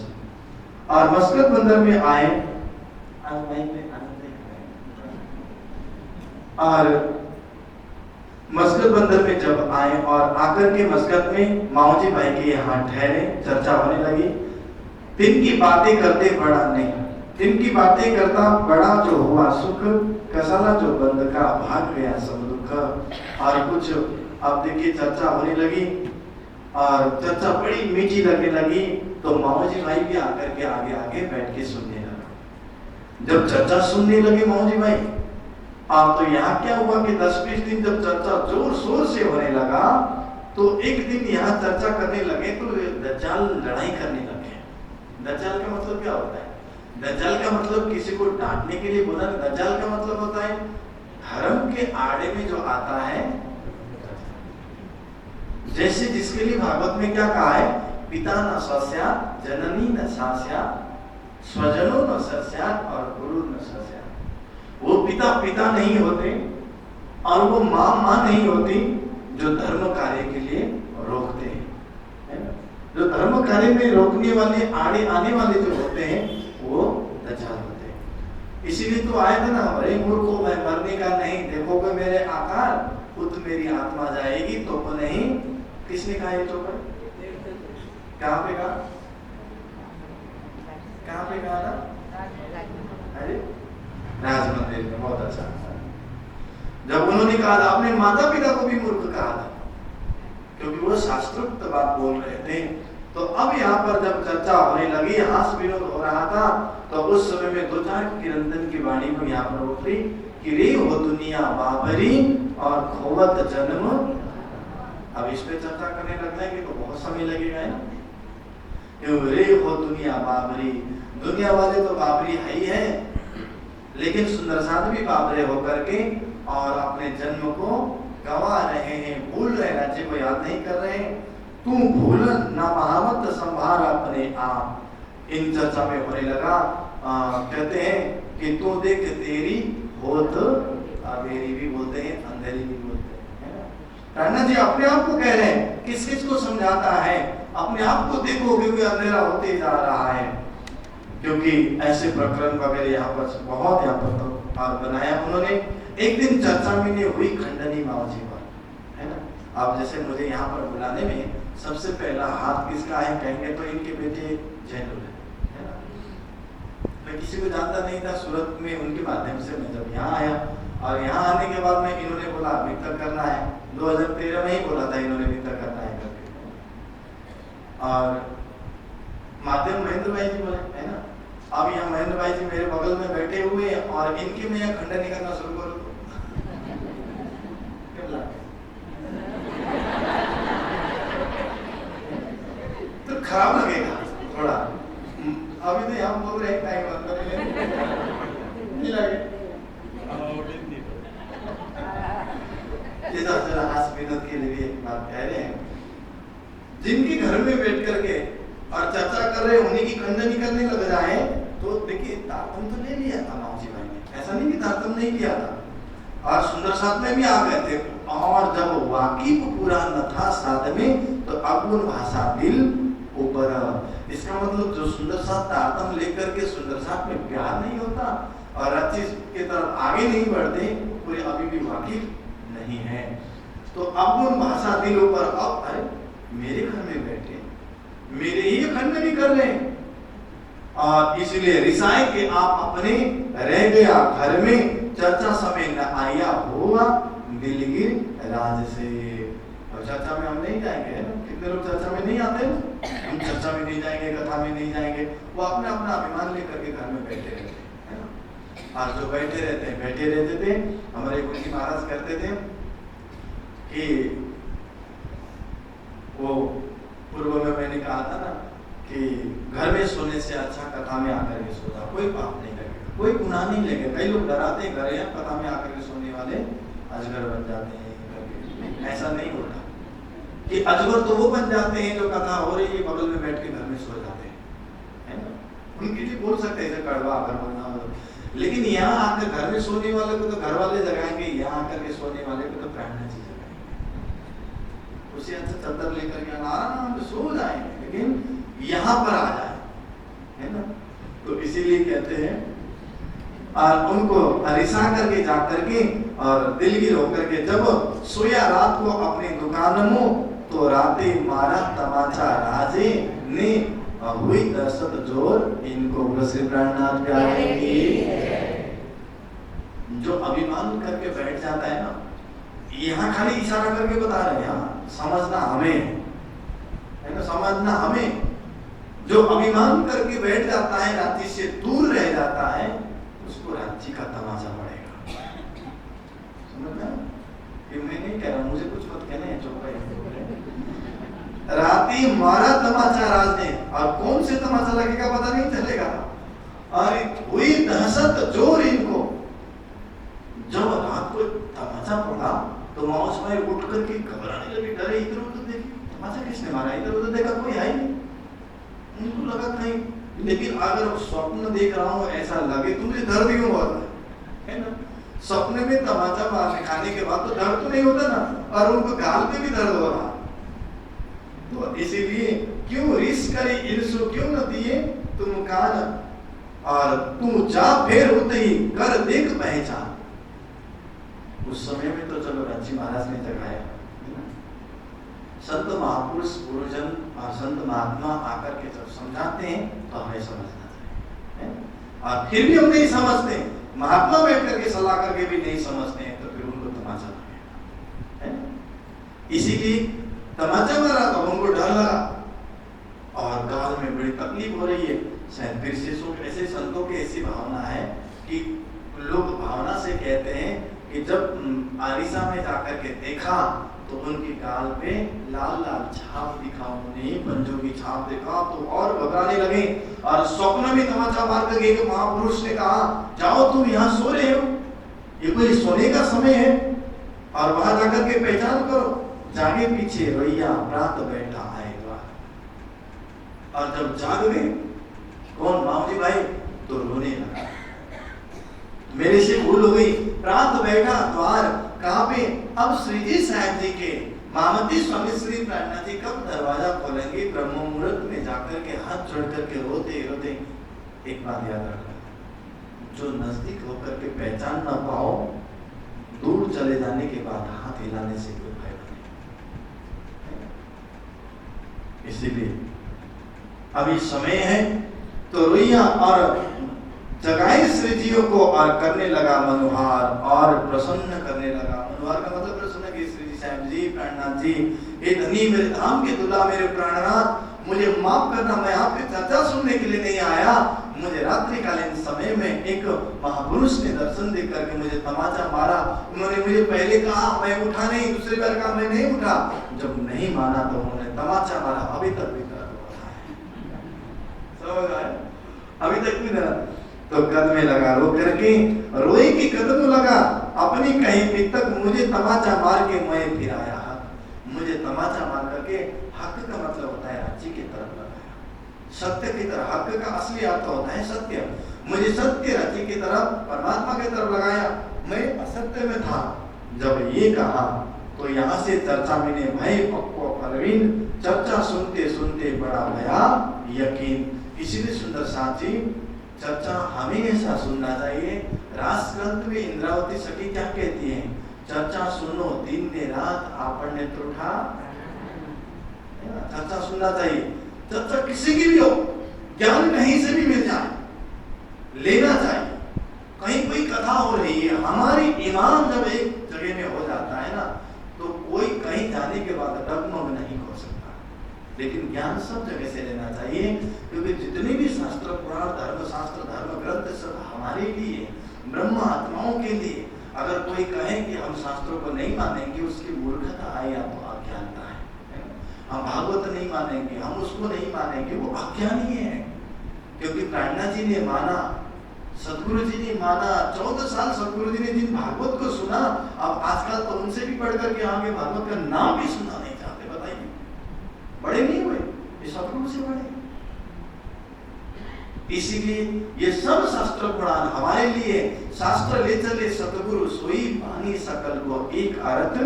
और मस्कत बंदर में आए और मस्कत बंदर में जब आए और आकर के मस्कत में माओजी भाई के यहाँ ठहरे, चर्चा होने लगी। दिन की बातें करते बड़ा नहीं, दिन की बातें करता बड़ा जो हुआ सुख, कसाला जो बंद का भाग गया सब दुख। और कुछ अब देखिए चर्चा होने लगी और चर्चा बड़ी मीठी लगने लगी, तो माओजी भाई भी आकर के आगे आगे बैठ के सुनने लगे। जब चर्चा सुनने लगे माओजी भाई, तो यहाँ क्या हुआ कि 10-20 दिन जब चर्चा जोर शोर से होने लगा, तो एक दिन यहाँ चर्चा करने लगे तो दज्जाल लड़ाई करने लगे। दज्जाल का मतलब क्या होता है? दज्जाल का मतलब किसी को डांटने के लिए बोला, दज्जाल का मतलब होता है धर्म के आड़े में जो आता है। जैसे जिसके लिए भागवत में क्या कहा है, पिता न सस्यात्, जननी न सास्यात्, स्वजनो न सस्यात् और गुरु न सस्यात्। वो पिता पिता नहीं होते और वो माँ नहीं होती जो धर्म कार्य के लिए रोकते हैं, है ना। जो धर्म कार्य में रोकने वाले आड़े आने वाले जो होते हैं वो दज्जाल होते हैं। इसीलिए तो आया था ना, अरे मूर्खों मैं मरने का नहीं, देखोगे मेरे आकार उत मेरी आत्मा जाएगी तो वो नहीं। किसने कहा ये चौपड़? कहाँ पे कहा? कहाँ पे कहा ना? अरे राज मंदिर में। बहुत अच्छा। जब उन्होंने कहा था, अपने माता पिता को भी मूर्ख कहा था क्योंकि वो शास्त्रोक्त बात बोल रहे थे। तो अब यहाँ पर जब चर्चा होने लगी, हास विनोद हो रहा था, तो उस समय में 2-4 किरंदन की वाणी को यहाँ पर उतरी कि रे हो दुनिया बाबरी और खोवत जन्म। अब इस पे चर्चा करने लग जाएंगे तो बहुत समय लगेगा, है ना। रे हो दुनिया बाबरी, दुनिया वाले तो बाबरी है ही है, लेकिन सुंदर साध भी बाबरे होकर के और अपने जन्म को गवा रहे हैं, भूल रहे, राज्य को याद नहीं कर रहे हैं। तू भूल ना महावत संभार अपने आप। इन चर्चा में होने लगा। कहते हैं कि तू देख तेरी होत अबेरी भी बोलते हैं, अंधेरी भी बोलते हैं। टंडन जी अपने आप को कह रहे हैं, किस किस को समझाता है, अपने आप को देखो क्योंकि अंधेरा होते जा रहा है। क्योंकि ऐसे प्रकरण वगैरह यहाँ पर बहुत यहाँ पर तो बनाया उन्होंने। एक दिन चर्चा में नहीं हुई खंडनी माओजी पर, है ना। अब जैसे मुझे यहाँ पर बुलाने में सबसे पहला हाथ किसका है कहेंगे तो इनके बेटे जैनुल है ना। मैं किसी को जानता नहीं था, सूरत में उनके माध्यम से मैं जब यहाँ आया और यहाँ आने के बाद में इन्होंने बोला वितरण करना है। 2013 में ही बोला था इन्होंने वितरण करना है करके। और माध्यम महेंद्र भाई जी बोले, है ना। अब यहाँ महेंद्र भाई जी मेरे बगल में बैठे हुए हैं और इनकी मैं यहाँ खंडनी करना शुरू करूँ खराब लगेगा थोड़ा। अभी तो यहाँ बोल रहे हैं टाइम नहीं लगे ये तो जरा हास विनोद के लिए एक बात कह रहे हैं। जिनके घर में बैठ करके और चर्चा कर रहे उन्हीं की खंडनी करने लग जाए तो देखिए तारतम तो ले लिया था माओजी भाई ने, ऐसा नहीं कि तारतम नहीं किया था। और सुंदर साथ में भी आ गए थे और जब वाकिफ पूरा न था साथ में तो अगुण भाषा दिल ऊपर। इसका मतलब जो सुंदर साथ तारतम लेकर के सुंदर साथ में प्यार नहीं होता और अच्छी के तरफ आगे नहीं बढ़ते, पूरे अभी भी वाकिफ नहीं है। तो अगुण भाषा दिल ऊपर। अब अरे मेरे घर में बैठे मेरे ही खंडनी कर रहे हैं और इसलिए रिसाए कि आप अपने रह गया घर में चर्चा समय न आया हुआ दिलगिर राज से। और चर्चा में हम नहीं जाएंगे ना, कितने लोग चर्चा में नहीं आते, हम चर्चा में नहीं जाएंगे, कथा में नहीं जाएंगे, वो अपने अपना अभिमान लेकर के घर में बैठे रहते हैं ना। और जो बैठे रहते थे हमारे गुरुजी महाराज करते थे कि वो पूर्व में मैंने कहा था ना कि घर में सोने से अच्छा कथा में आकर के सोता, कोई पाप नहीं लगेगा, कोई गुनाह नहीं लगेगा। कई लोग डराते हैं घर या कथा में आकर के सोने वाले अजगर बन जाते हैं, ऐसा नहीं होता कि अजगर तो वो बन जाते हैं जो कथा हो रही है बगल में बैठ के घर में सो जाते हैं, है ना। उनके लिए बोल सकते हैं कड़वा अगर बोलना हो, लेकिन यहाँ आकर घर में सोने वाले को तो घर वाले जगाएंगे, यहाँ आकर के सोने वाले को तो प्राण जी जगाएंगे। उसे अच्छा चद्दर लेकर के आराम से सो जाएंगे, लेकिन यहाँ पर आ जाए, है ना। तो इसीलिए कहते हैं और उनको रिसा करके जा करके और दिलगिर होकर के जब सोया रात को अपनी दुकान में तो राते मारा तमाचा राजे ने हुई दर्शत जोर इनको श्री प्राणनाथ प्यारे की। जो अभिमान करके बैठ जाता है ना, यहाँ खाली इशारा करके बता रहे हैं, समझना हमें है ना, समझना हमें। जो अभिमान करके बैठ जाता है, राज्य से दूर रह जाता है, उसको राज्य का तमाचा पड़ेगा। समझना कि मैं नहीं कह रहा, मुझे कुछ मत कहना है, चुप रहे। राती मारा तमाचा राज ने, और कौन से तमाचा लगेगा पता नहीं चलेगा। और हुई दहशत जोर इनको। जब रात को तमाचा पड़ा तो मौज में उठ करके घबराने लगे, डरे, इधर उधर देखे, तमाचा किसने मारा, इधर उधर देखा कोई है नहीं, उनको लगा कहीं। लेकिन अगर स्वप्न देख रहा हूँ ऐसा लगे तो मुझे दर्द क्यों होता है ना। सपने में तमाचा मारने खाने के बाद तो दर्द तो नहीं होता ना, और उनको गाल पे भी दर्द हो रहा। तो इसीलिए क्यों रिस्क करे इनसो क्यों न दिए तुम कान, और तुम जा फेर होते ही कर देख पहचान। उस समय में तो चलो राज्य महाराज ने जगाया, संत महापुरुष गुरुजन और संत महात्मा आकर के जब समझाते हैं तो हमें समझना चाहिए, और फिर भी हम नहीं समझते, महात्मा बैठ करके सलाह करके भी नहीं समझते हैं, तो फिर उनको तमाचा लगेगा। इसीलिए तमाचा मारा तो उनको डर लगा और गाल में बड़ी तकलीफ हो रही है। शायद फिर से ऐसे संतों की ऐसी भावना है कि लोग भावना से कहते हैं कि जब आरिसा में जाकर के देखा तो उनकी गाल पे लाल लाल छाप दिखा, उन्हें पंजों की छाप देखा तो और घबराने लगे। और स्वप्न में तमाचा मार कर एक महापुरुष ने कहा, जाओ तुम यहाँ सो रहे हो, ये कोई सोने का समय है, और वहां जाकर के पहचान करो। जागे पीछे रैया प्रात बैठा है द्वार। और जब जाग गए कौन माऊजी भाई, तो रोने लगा, मेरे से भूल हो गई, प्रात बैठा द्वार कहाँ पे। अब श्री जी साहब जी के मामती स्वामी श्री प्राणनाथ जी कब दरवाजा खोलेंगे, ब्रह्म मुहूर्त में जाकर के हाथ जोड़ करके रोते रोते। एक बात याद रखना, जो नजदीक होकर के पहचान ना पाओ, दूर चले जाने के बाद हाथ हिलाने से कोई फायदा नहीं। इसीलिए अभी समय है तो रोइया और जगाए श्री जीव को और करने लगा मनोहार और प्रसन्न करने लगा। मनोहार का मतलब प्रसन्न कि श्री जी साहब जी प्राणनाथ जी, हे धनी मेरे धाम के दुल्हा मेरे प्राणनाथ, मुझे माफ करना, मैं आपकी चर्चा सुनने के लिए नहीं आया। मुझे रात्रिकालीन समय में एक महापुरुष ने दर्शन दे करके मुझे तमाचा मारा। उन्होंने मुझे पहले कहा मैं उठा नहीं, दूसरी बार कहा मैं नहीं उठा, जब नहीं माना तो उन्होंने तमाचा मारा, अभी तक भी दर्द हो रहा है। तो कद में लगा, रो करके रोए की कद में लगा, अपनी कहीं भी तक मुझे तमाचा मार के मैं फिराया हक, मुझे तमाचा मार करके, हक का मतलब होता है राज्य की तरफ लगाया, सत्य की तरफ, हक का असली अर्थ होता है सत्य, मुझे सत्य राज्य की तरफ, परमात्मा की तरफ लगाया, मैं असत्य में था। जब ये कहा तो यहाँ से चर्चा में ने भय पक्को परवीन, चर्चा सुनते सुनते बड़ा भया यकीन। इसीलिए सुंदर साथी चर्चा हमेशा सुनना चाहिए। रास ग्रंथ में इंद्रावती सखी क्या कहती है, चर्चा सुनो दिन ने रात आपन ने त्रुठा, चर्चा सुनना चाहिए। चर्चा किसी की भी हो, ज्ञान कहीं से भी मिल जाए, लेना चाहिए। कहीं कोई कथा हो रही है, हमारी ईमान जब एक जगह में हो जाता है ना, तो कोई कहीं जाने के बाद डगमग नहीं हो सकता। लेकिन ज्ञान सब जगह से लेना चाहिए, क्योंकि जितने भी शास्त्र पुराण धर्म शास्त्र धर्म ग्रंथ सब हमारे लिए, ब्रह्म आत्माओं के लिए। अगर कोई कहे कि हम शास्त्रों को नहीं मानेंगे, उसकी मूर्खता है या तो अज्ञानता है। हम भागवत नहीं मानेंगे, हम उसको नहीं मानेंगे, वो अज्ञानी है। क्योंकि प्राणनाथ जी ने माना, सदगुरु जी ने माना, 14 साल सदगुरु जी ने जिन भागवत को सुना, अब आजकल तो उनसे भी पढ़ करके आगे भागवत का नाम भी सुनना नहीं चाहते। बताइए, बड़े नहीं हुए, ये सदगुरु से बड़े। इसीलिए ये सब शास्त्र पुराण हमारे लिए, शास्त्र ले चले सतगुरु सोई पानी सकल को एक अर्थ,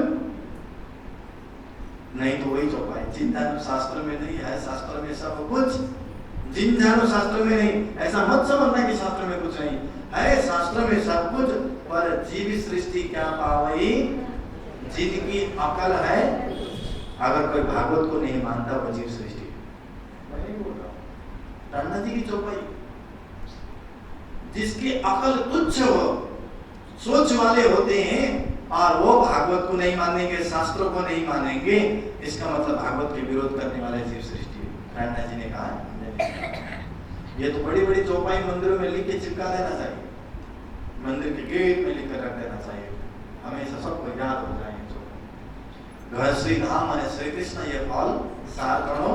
नहीं तो वही चौपाई, चिंता शास्त्र में नहीं है, शास्त्र में सब कुछ, जिन जानो शास्त्र में नहीं। ऐसा मत समझना कि शास्त्र में कुछ नहीं है, शास्त्र में सब कुछ, पर जीव सृष्टि क्या पावई, जिनकी अकल है। अगर कोई भागवत को नहीं मानता वो जीव सृष्टि, मैं नहीं बोल रहा हूं, टांडा जी की चौपाई, जिसकी अकल तुच्छ हो, सोच वाले होते हैं, और वो भागवत को नहीं मानेंगे, शास्त्रों को नहीं मानेंगे, इसका मतलब भागवत के विरोध करने वाले जीव सृष्टि। टांडा जी ने कहा ये तो बड़ी बड़ी चौपाई मंदिरों में लिख के चिपका देना चाहिए, मंदिर के गेट में लिख कर रख देना चाहिए, हमेशा सबको याद हो जाए। घर श्री धाम है श्री कृष्ण ये फल सार करो